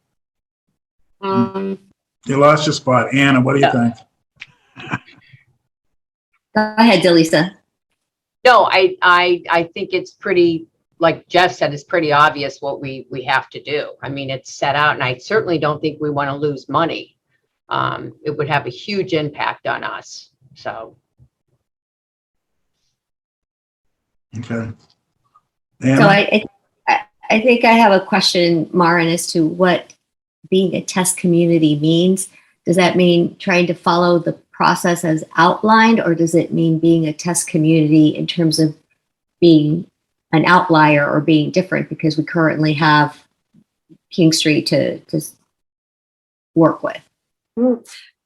You lost your spot. Anna, what do you think? Go ahead, Delisa. No, I think it's pretty, like Jeff said, it's pretty obvious what we have to do. I mean, it's set out, and I certainly don't think we want to lose money. It would have a huge impact on us. So. Okay. Anna? So I think I have a question, Maren, as to what being a test community means. Does that mean trying to follow the process as outlined, or does it mean being a test community in terms of being an outlier or being different, because we currently have King Street to work with?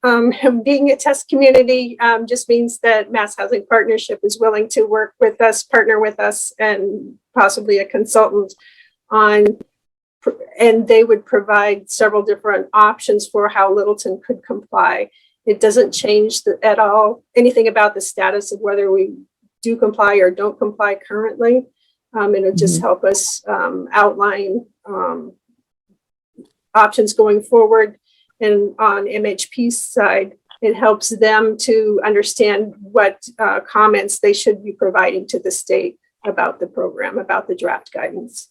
Being a test community just means that Mass Housing Partnership is willing to work with us, partner with us, and possibly a consultant and they would provide several different options for how Littleton could comply. It doesn't change at all anything about the status of whether we do comply or don't comply currently. It'll just help us outline options going forward. And on MHP's side, it helps them to understand what comments they should be providing to the state about the program, about the draft guidance.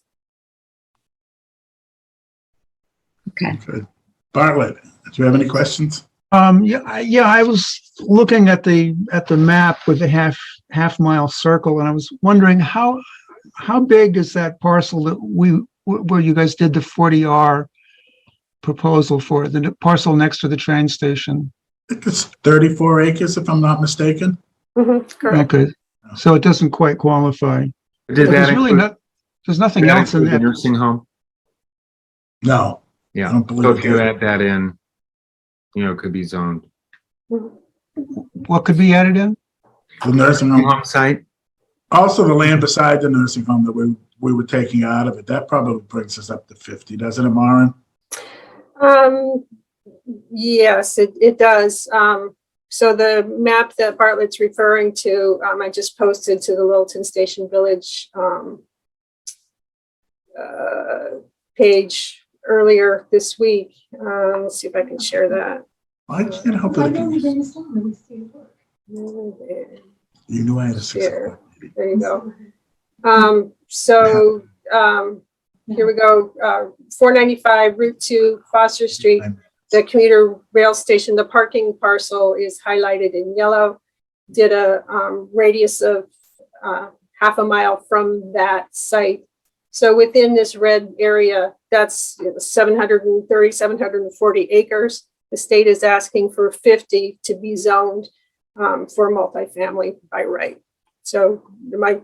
Okay. Good. Bartlett, do you have any questions? Yeah, I was looking at the map with the half mile circle, and I was wondering how big is that parcel that where you guys did the 40R proposal for, the parcel next to the train station? I think it's 34 acres, if I'm not mistaken. Correct. Okay, so it doesn't quite qualify. Did that include, there's nothing else in the there. nursing home? No. Yeah. I don't believe So if you it. add that in, it could be zoned. What could be added in? The nursing home site. Also, the land beside the nursing home that we were taking out of it, that probably brings us up to 50, doesn't it, Maren? Yes, it does. So the map that Bartlett's referring to, I just posted to the Littleton Station Village page earlier this week. Let's see if I can share that. I can't help it. You knew I had a 6 o'clock. There you go. So here we go. 495 Route 2, Foster Street. The commuter rail station, the parking parcel is highlighted in yellow. did a radius of half a mile from that site. So within this red area, that's 730, 740 acres. The state is asking for 50 to be zoned for multifamily by right. So my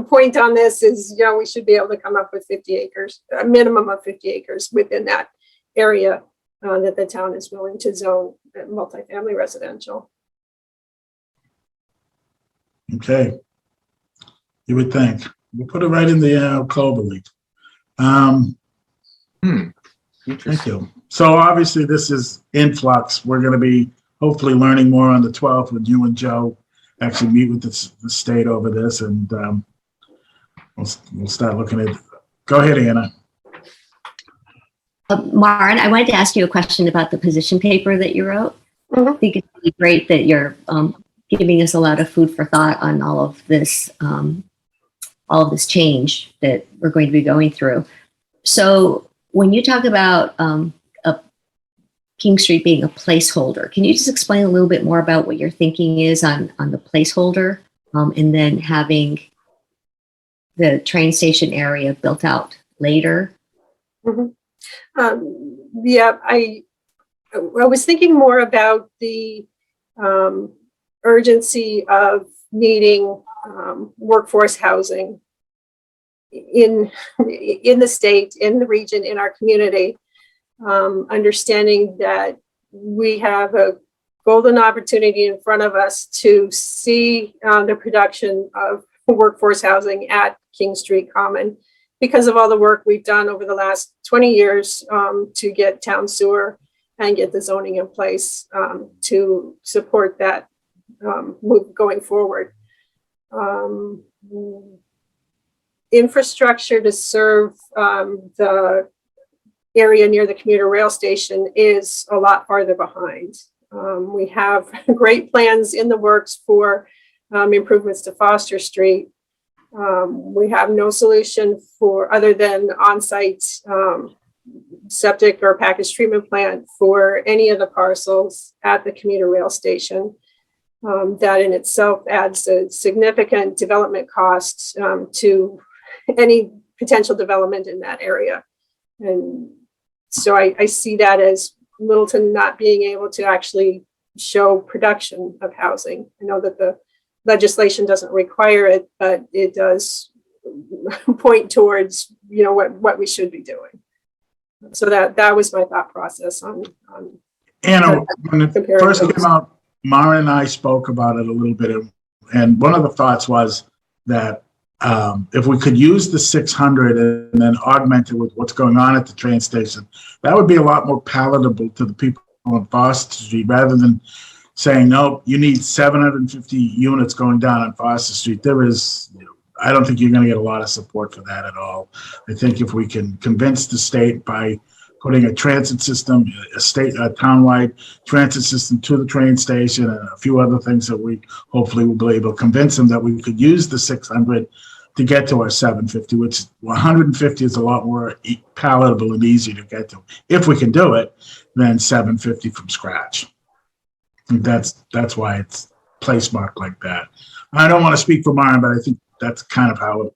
point on this is, we should be able to come up with 50 acres, a minimum of 50 acres within that area that the town is willing to zone multifamily residential. Okay. You would think. We'll put it right in the Clover League. Thank you. So obviously this is in flux. We're going to be hopefully learning more on the 12th when you and Joe actually meet with the state over this, and we'll start looking at. Go ahead, Anna. Maren, I wanted to ask you a question about the position paper that you wrote. I think it's really great that you're giving us a lot of food for thought on all of this change that we're going to be going through. So when you talk about King Street being a placeholder, can you just explain a little bit more about what your thinking is on the placeholder, and then having the train station area built out later? Yeah, I was thinking more about the urgency of needing workforce housing in the state, in the region, in our community, understanding that we have a golden opportunity in front of us to see the production of workforce housing at King Street Common because of all the work we've done over the last 20 years to get town sewer and get the zoning in place to support that move going forward. Infrastructure to serve the area near the commuter rail station is a lot farther behind. We have great plans in the works for improvements to Foster Street. We have no solution for other than on-site septic or package treatment plant for any of the parcels at the commuter rail station. That in itself adds a significant development cost to any potential development in that area. And so I see that as Littleton not being able to actually show production of housing. I know that the legislation doesn't require it, but it does point towards, what we should be doing. So that was my thought process on Anna, when it first came out, Mara and I spoke about it a little bit, and one of the thoughts was that if we could use the 600 and then augment it with what's going on at the train station, that would be a lot more palatable to the people on Foster Street, rather than saying, no, you need 750 units going down on Foster Street. I don't think you're going to get a lot of support for that at all. I think if we can convince the state by putting a transit system, a townwide transit system to the train station, and a few other things that we hopefully will be able to convince them that we could use the 600 to get to our 750, which 150 is a lot more palatable and easy to get to. If we can do it, then 750 from scratch. And that's why it's place marked like that. I don't want to speak for Myron, but I think that's kind of how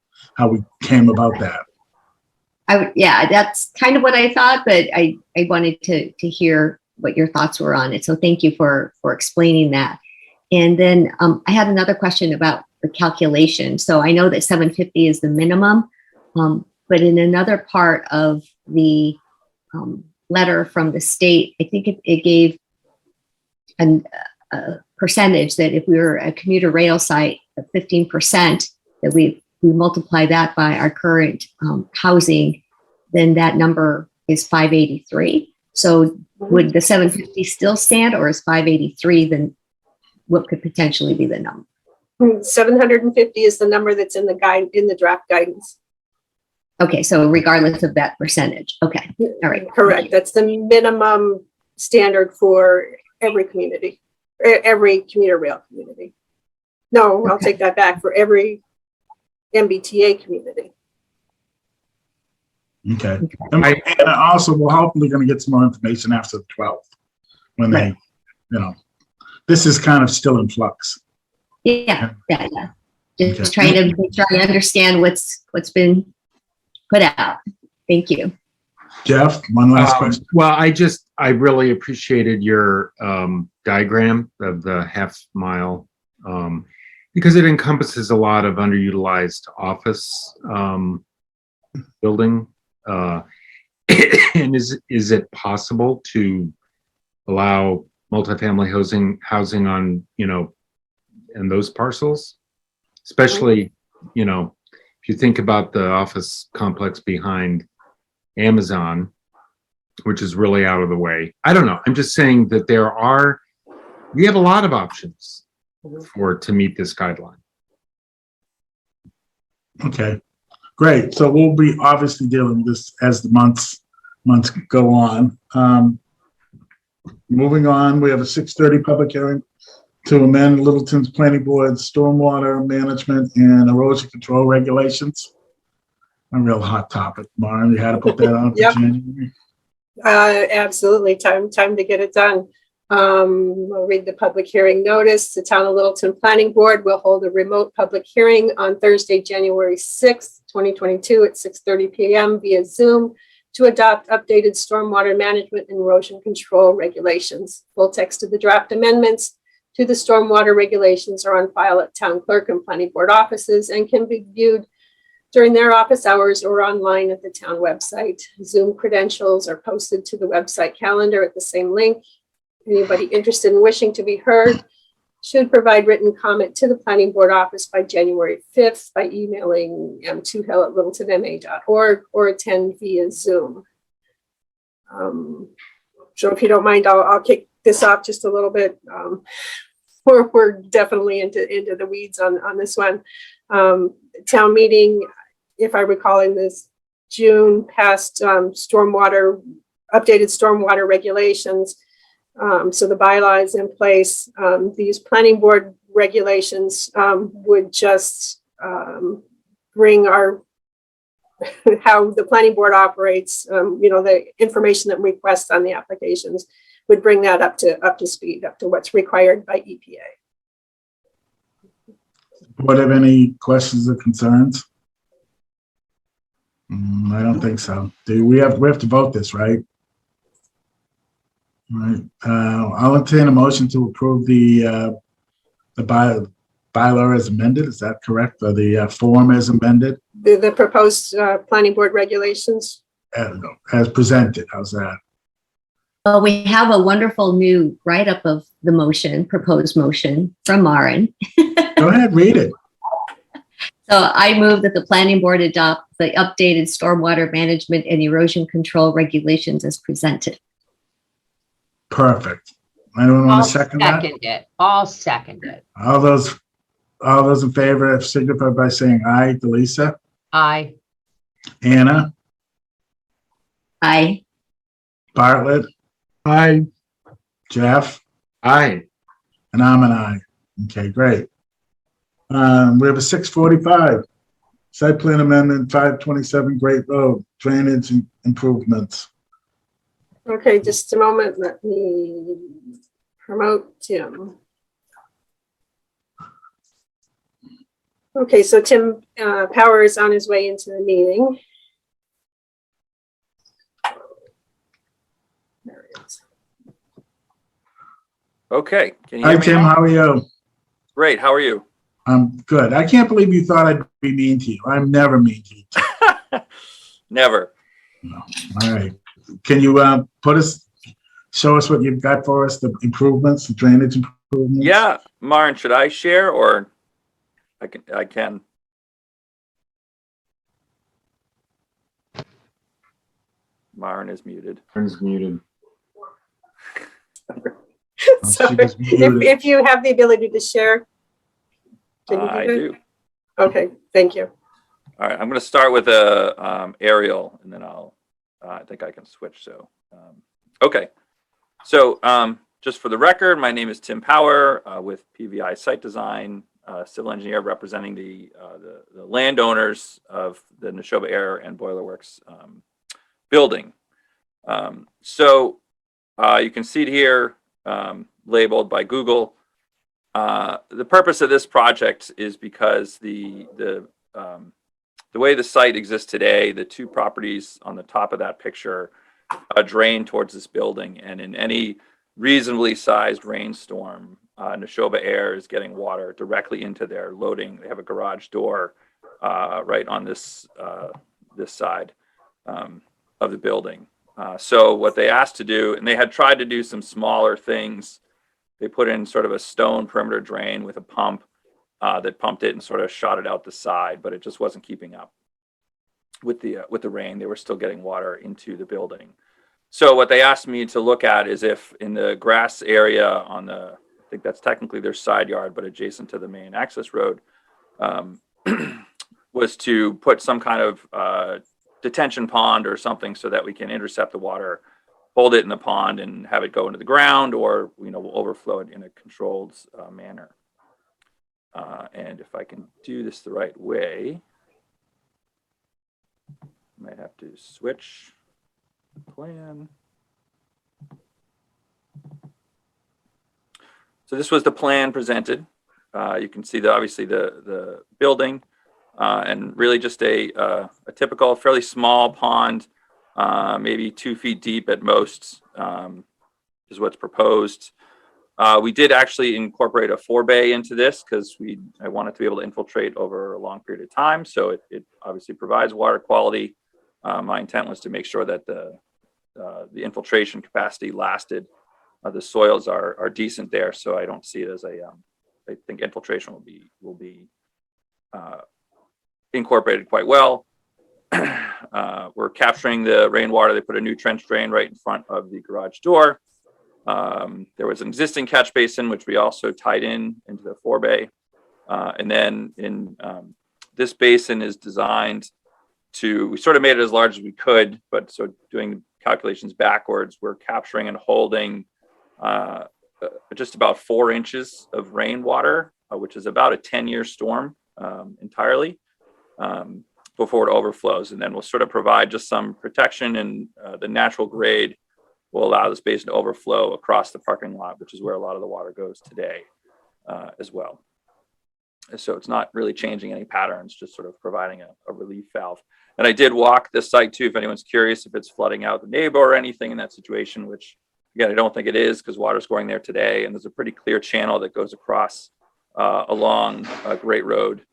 we came about that. That's kind of what I thought, but I wanted to hear what your thoughts were on it. So thank you for explaining that. And then I had another question about the calculation. So I know that 750 is the minimum, but in another part of the letter from the state, I think it gave a percentage that if we were a commuter rail site of 15%, that we multiply that by our current housing, then that number is 583. So would the 750 still stand, or is 583 then what could potentially be the number? 750 is the number that's in the draft guidance. Okay, so regardless of that percentage. Okay, all right. Correct. That's the minimum standard for every community, every commuter rail community. No, I'll take that back, for every MBTA community. Okay. And also, we're hopefully going to get some more information after the 12th when this is kind of still in flux. Yeah. Just Okay. trying to make sure I understand what's been put out. Thank you. Jeff, one last question. Well, I really appreciated your diagram of the half mile because it encompasses a lot of underutilized office building. And is it possible to allow multifamily housing on, in those parcels? Especially, if you think about the office complex behind Amazon, which is really out of the way. I don't know. I'm just saying that we have a lot of options to meet this guideline. Okay, great. So we'll be obviously dealing with this as the months go on. Moving on, we have a 6:30 public hearing to amend Littleton's Planning Board stormwater management and erosion control regulations. A real hot topic, Maren. You had to put that on for Yep. January. Absolutely. Time to get it done. I'll read the public hearing notice. The Town of Littleton Planning Board will hold a remote public hearing on Thursday, January 6th, 2022 at 6:30 p.m. via Zoom to adopt updated stormwater management and erosion control regulations. Full text of the draft amendments to the stormwater regulations are on file at Town Clerk and Planning Board offices and can be viewed during their office hours or online at the town website. Zoom credentials are posted to the website calendar at the same link. Anybody interested in wishing to be heard should provide written comment to the Planning Board office by January 5th by emailing m2hill@littletonma.org or attend via Zoom. So if you don't mind, I'll kick this off just a little bit. We're definitely into the weeds on this one. Town meeting, if I recall, in this June passed updated stormwater regulations. So the bylaws in place, these planning board regulations would just bring how the planning board operates, the information that requests on the applications would bring that up to speed, up to what's required by EPA. Board have any questions or concerns? I don't think so. We have to vote this, right? All right. I'll entertain a motion to approve the bylaw as amended. Is that correct? Or the form as amended? The proposed planning board regulations. As presented. How's that? Well, we have a wonderful new write-up of the proposed motion from Maren. Go ahead, read it. So I move that the planning board adopt the updated stormwater management and erosion control regulations as presented. Perfect. Anyone want to second that? I'll second it. All those in favor signify by saying aye. Delisa? Aye. Anna? Aye. Bartlett? Aye. Jeff? Aye. And I'm an aye. Okay, great. We have a 6:45 site plan amendment, 527 Great Road, drainage improvements. Okay, just a moment. Let me promote Tim. Okay, so Tim Power is on his way into the meeting. There he is. Okay. Can you Hi, hear me Tim. now? How are you? Great. How are you? I'm good. I can't believe you thought I'd be mean to you. I'm never mean to you. Never. No. All right. Can you show us what you've got for us, the improvements, the drainage improvements? Yeah. Maren, should I share or I can. Maren is muted. Maren's muted. So she was muted. if you have the ability to share, can you I that? do. Okay, thank you. All right. I'm going to start with a aerial and then I think I can switch. So, okay. So just for the record, my name is Tim Power with PVI Site Design, civil engineer representing the landowners of the Neshoba Air and Boiler Works building. So you can see it here labeled by Google. the purpose of this project is because the way the site exists today, the two properties on the top of that picture drain towards this building, and in any reasonably sized rainstorm, Neshoba Air is getting water directly into their loading. They have a garage door right on this this side of the building. So what they asked to do, and they had tried to do some smaller things. They put in sort of a stone perimeter drain with a pump that pumped it and sort of shot it out the side, but it just wasn't keeping up with the rain. They were still getting water into the building. So what they asked me to look at is if in the grass area on the, I think that's technically their side yard, but adjacent to the main access road, was to put some kind of detention pond or something so that we can intercept the water, hold it in the pond and have it go into the ground, or we'll overflow it in a controlled manner. And if I can do this the right way, I might have to switch plan. So this was the plan presented. You can see obviously the building and really just a typical fairly small pond, maybe 2 feet deep at most, is what's proposed. We did actually incorporate a forebay into this because I wanted to be able to infiltrate over a long period of time. So it obviously provides water quality. My intent was to make sure that the infiltration capacity lasted. The soils are decent there, so I don't see it as I think infiltration will be incorporated quite well. We're capturing the rainwater. They put a new trench drain right in front of the garage door. There was an existing catch basin, which we also tied into the forebay. And then this basin is designed we sort of made it as large as we could, but so doing calculations backwards, we're capturing and holding just about 4 inches of rainwater, which is about a 10-year storm entirely, before it overflows. And then we'll sort of provide just some protection, and the natural grade will allow this basin to overflow across the parking lot, which is where a lot of the water goes today as well. So it's not really changing any patterns, just sort of providing a relief valve. And I did walk this site too, if anyone's curious if it's flooding out the neighbor or anything in that situation, which again, I don't think it is because water's going there today. And there's a pretty clear channel that goes across along a Great Road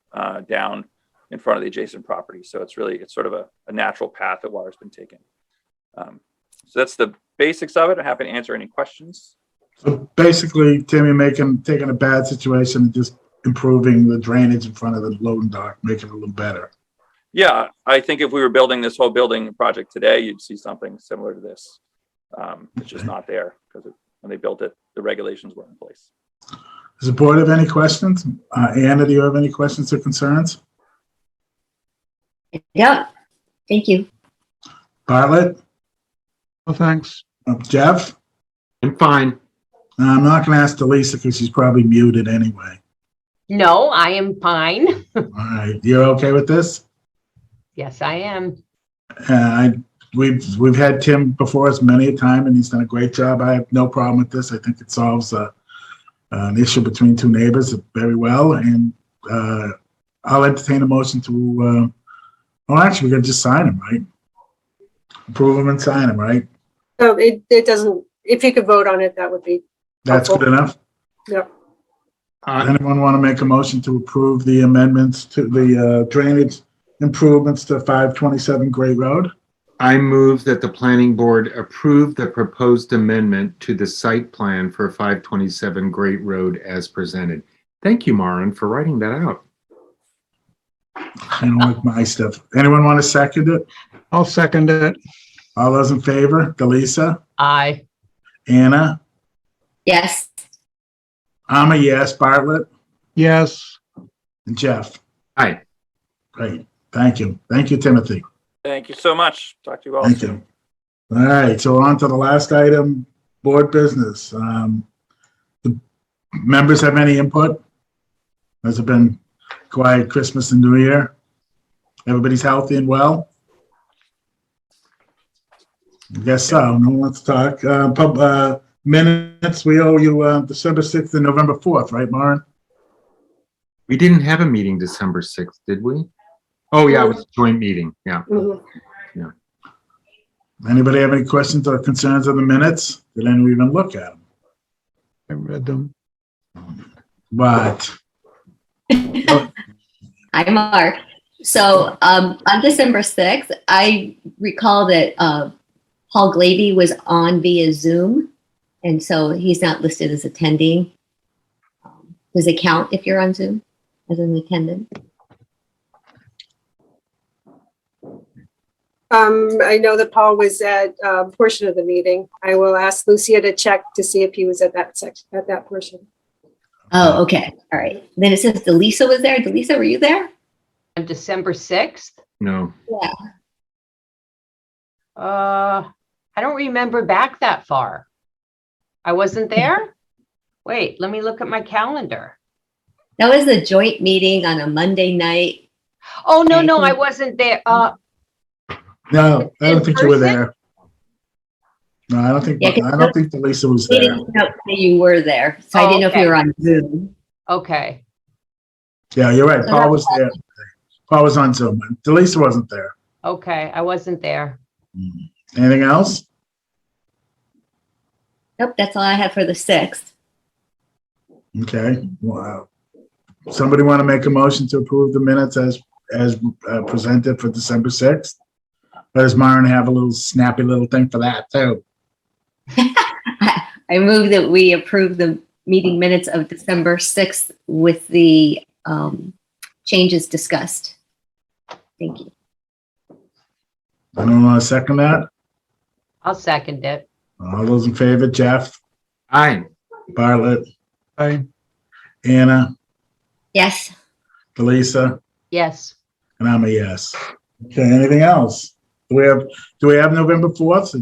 down in front of the adjacent property. So it's sort of a natural path that water's been taken. So that's the basics of it. I'm happy to answer any questions. So basically, Tim, you're taking a bad situation and just improving the drainage in front of the loading dock, making it a little better. Yeah, I think if we were building this whole building project today, you'd see something similar to this. It's just not there because when they built it, the regulations weren't in place. Does the board have any questions? Anna, do you have any questions or concerns? Yep. Thank you. Bartlett? Well, thanks. Jeff? I'm fine. I'm not going to ask Delisa because she's probably muted anyway. No, I am fine. All right, you're okay with this? Yes, I am. We've had Tim before us many a time, and he's done a great job. I have no problem with this. I think it solves an issue between two neighbors very well, and I'll entertain a motion to. Actually, we're gonna just sign them, right? Approve them and sign them, right? So it doesn't, if you could vote on it, that would be. That's helpful. good enough. Yep. Anyone want to make a motion to approve the amendments to the drainage improvements to 527 Great Road? I move that the planning board approve the proposed amendment to the site plan for 527 Great Road as presented. Thank you, Maren, for writing that out. I don't like my stuff. Anyone want to second it? I'll second it. All those in favor? Delisa? Aye. Anna? Yes. I'm a yes. Bartlett? Yes. And Jeff? Aye. Great. Thank you. Thank you, Timothy. Thank you so much. Talk to you all Thank soon. you. All right, so we're on to the last item, board business. The members have any input? Has it been quiet Christmas and New Year? Everybody's healthy and well? I guess so. No one wants to talk. minutes, we owe you December 6th and November 4th, right, Maren? We didn't have a meeting December 6th, did we? Oh, yeah, it was a joint meeting. Yeah. Mhm. Anybody have any questions or concerns on the minutes? Did anyone even look at them? I read them. But Hi, Mark. So on December 6th, I recall that Paul Glavy was on via Zoom, and so he's not listed as attending. Does it count if you're on Zoom as an attendant? I know that Paul was at a portion of the meeting. I will ask Lucia to check to see if he was at that section, at that portion. Oh, okay. All right. Then it says Delisa was there. Delisa, were you there? On December 6th? No. Yeah. I don't remember back that far. I wasn't there? Wait, let me look at my calendar. That was a joint meeting on a Monday night. Oh, no, I wasn't there. no, I don't think you were there. No, I don't think. Yeah, I don't think Lisa was They there. didn't know that you were there, so I didn't know if you were on Zoom. Okay. Yeah, you're right. Paul was there. Paul was on Zoom. Delisa wasn't there. Okay, I wasn't there. Anything else? Nope, that's all I have for the 6th. Okay. Wow. Somebody want to make a motion to approve the minutes as presented for December 6th? Or does Maren have a little snappy little thing for that too? I move that we approve the meeting minutes of December 6th with the changes discussed. Thank you. I don't want to second that. I'll second it. All those in favor, Jeff, Aye. Bartlett, I, Anna, Yes. Delisa, Yes. and I'm a yes. Okay, anything else? Do we have November 4th?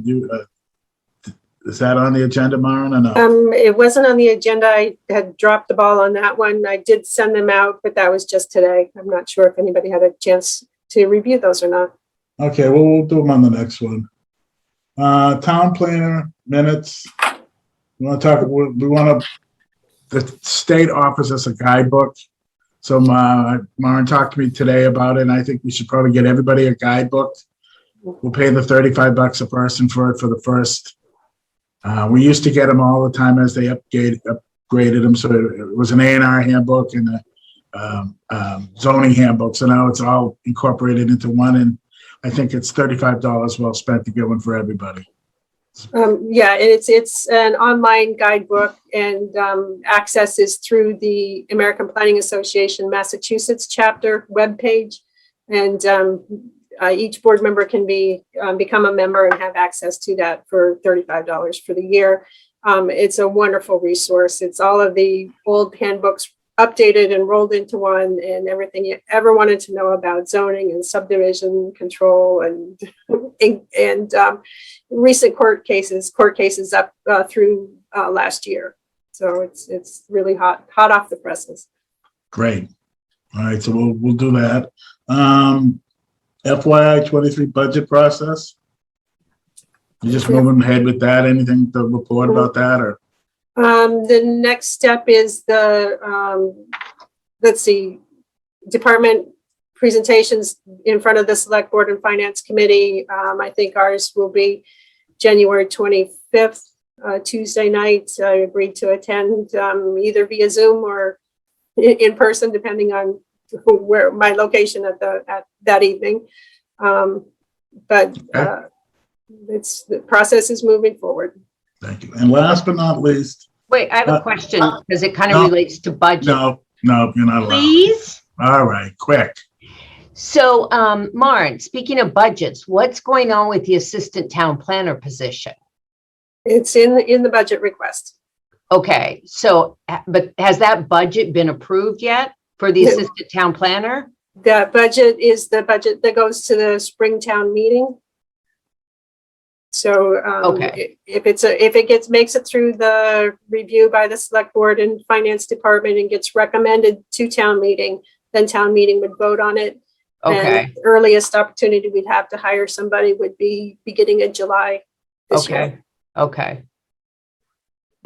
Is that on the agenda, Maren, or no? It wasn't on the agenda. I had dropped the ball on that one. I did send them out, but that was just today. I'm not sure if anybody had a chance to review those or not. Okay, well, we'll do them on the next one. Town planner minutes. We want to the state offers us a guidebook. So Maren talked to me today about it, and I think we should probably get everybody a guidebook. We'll pay the $35 a person for it for the first. We used to get them all the time as they upgraded them. So it was an A&R handbook and a zoning handbook. So now it's all incorporated into one, and I think it's $35 well spent to get one for everybody. Yeah, and it's an online guidebook, and access is through the American Planning Association Massachusetts chapter webpage. And each board member can become a member and have access to that for $35 for the year. It's a wonderful resource. It's all of the old handbooks updated and rolled into one, and everything you ever wanted to know about zoning and subdivision control and recent court cases up through last year. So it's really hot off the presses. Great. All right, so we'll do that. FYI 23 budget process. You just moving ahead with that? Anything to report about that, or? The next step is the, let's see, department presentations in front of the Select Board and Finance Committee. I think ours will be January 25th, Tuesday night. I agreed to attend either via Zoom or in person, depending on where my location at that evening. But the process is moving forward. Thank you. And last but not least. Wait, I have a question because it kind of relates to budget. No, you're not allowed. Please? All right, quick. So, Maren, speaking of budgets, what's going on with the assistant town planner position? It's in the budget request. Okay, so, but has that budget been approved yet for the assistant town planner? The budget is the budget that goes to the Springtown meeting. So Okay. if it makes it through the review by the Select Board and Finance Department and gets recommended to town meeting, then town meeting would vote on it. Okay. And the earliest opportunity we'd have to hire somebody would be beginning of July this year. Okay.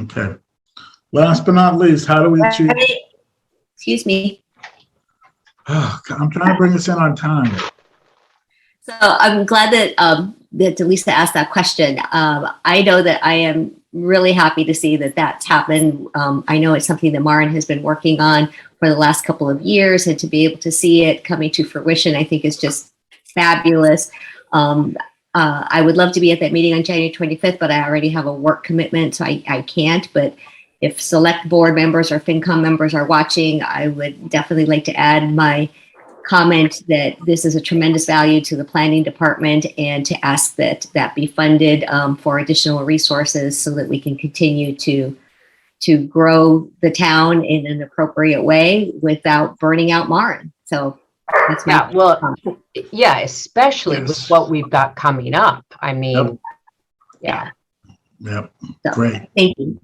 Okay. Last but not least, how do we achieve? Excuse me. Oh, I'm trying to bring us in on time. So I'm glad that that Delisa asked that question. I know that I am really happy to see that that's happened. I know it's something that Maren has been working on for the last couple of years, and to be able to see it coming to fruition, I think is just fabulous. I would love to be at that meeting on January 25th, but I already have a work commitment, so I can't. But if select board members or FinCom members are watching, I would definitely like to add my comment that this is a tremendous value to the planning department, and to ask that that be funded for additional resources so that we can continue to grow the town in an appropriate way without burning out Maren. So that's my comment. Yeah, especially with what we've got coming up. I mean, Yep. So, Great. thank you.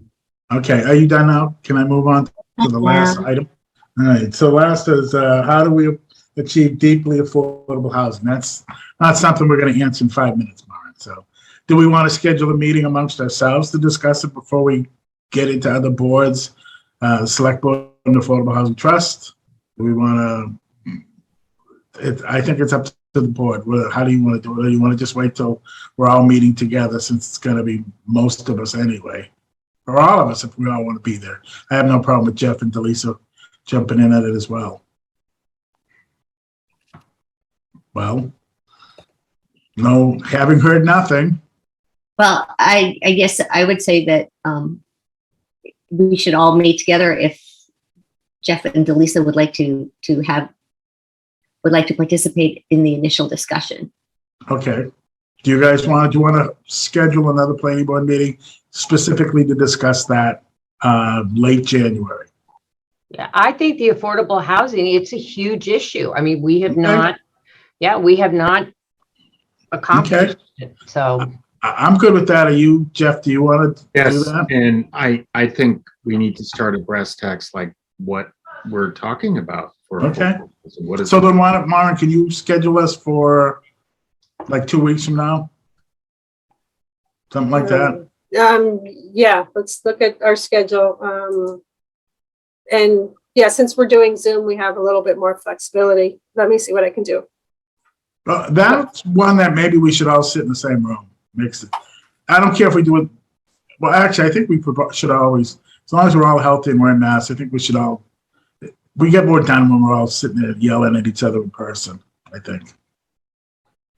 Okay, are you done now? Can I move on to the last item? All right, so last is how do we achieve deeply affordable housing? That's not something we're going to answer in 5 minutes, Maren. So do we want to schedule a meeting amongst ourselves to discuss it before we get into other boards, Select Board and Affordable Housing Trust? Do we want to, I think it's up to the board. How do you want to do it? Or you want to just wait till we're all meeting together, since it's going to be most of us anyway, or all of us if we all want to be there? I have no problem with Jeff and Delisa jumping in at it as well. Well, no, having heard nothing. Well, I guess I would say that we should all meet together if Jeff and Delisa would like to participate in the initial discussion. Okay. Do you guys want to schedule another planning board meeting specifically to discuss that late January? yeah, I think the affordable housing, it's a huge issue. I mean, we have not accomplished it. So I'm good with that. Are you, Jeff, do you want to do Yes, that? and I think we need to start a brass tacks like what we're talking about for. Okay. What is So then why don't, Maren, can you schedule us for like 2 weeks from now? Something like that? Yeah, let's look at our schedule. And yeah, since we're doing Zoom, we have a little bit more flexibility. Let me see what I can do. That's one that maybe we should all sit in the same room. Makes it. I don't care if we do it. Well, actually, I think we should always, as long as we're all healthy and wearing masks, I think we should all. We get more done when we're all sitting there yelling at each other in person, I think.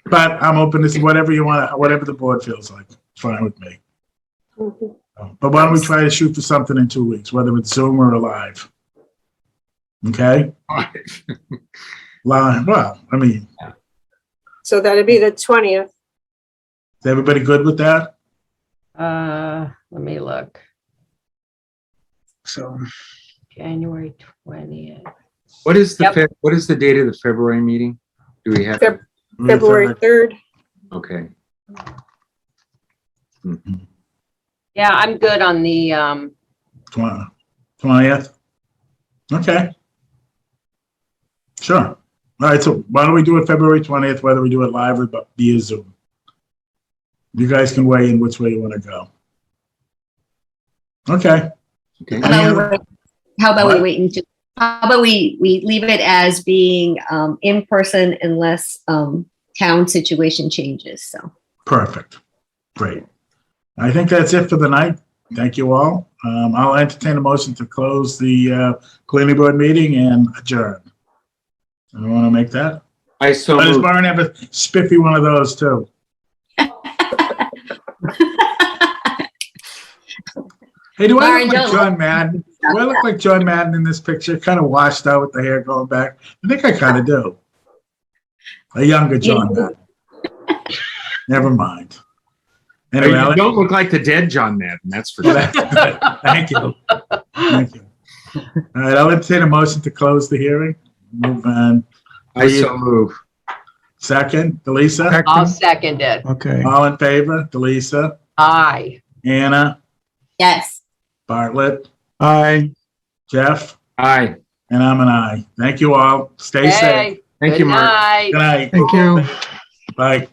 But I'm open to see whatever you want, whatever the board feels like. It's fine with me. Mhm. But why don't we try to shoot for something in 2 weeks, whether it's Zoom or live? Okay? Live. Well, I mean, So that'd be the 20th. is everybody good with that? let me look. So January 20th. What is the Yep. what is the date of the February meeting? Do we have? February 3rd. Okay. Yeah, I'm good on the 20th? Okay. Sure. All right, so why don't we do it February 20th, whether we do it live or via Zoom? You guys can weigh in which way you want to go. Okay. Okay. How about What? we wait until, how about we leave it as being in person unless town situation changes, so. Perfect. Great. I think that's it for the night. Thank you all. I'll entertain a motion to close the planning board meeting and adjourn. I want to make that. I so Does moved. Byron have a spiffy one of those too? Hey, do I Byron, look like don't- John Madden? Do I look like John Madden in this picture? Kind of washed out with the hair going back. I think I kind of do. A younger John Madden. Never mind. Anyway, You don't look like the dead John Madden, that's for sure. thank you. Thank you. All right, I'll entertain a motion to close the hearing. Move on. I so move. Second, Delisa? I'll second it. okay. All in favor? Delisa? Aye. Anna? Yes. Bartlett? Aye. Jeff? Aye. And I'm an aye. Thank you all. Stay safe. Hey, Thank good you, Mark. night. Good night. Thank you. Bye.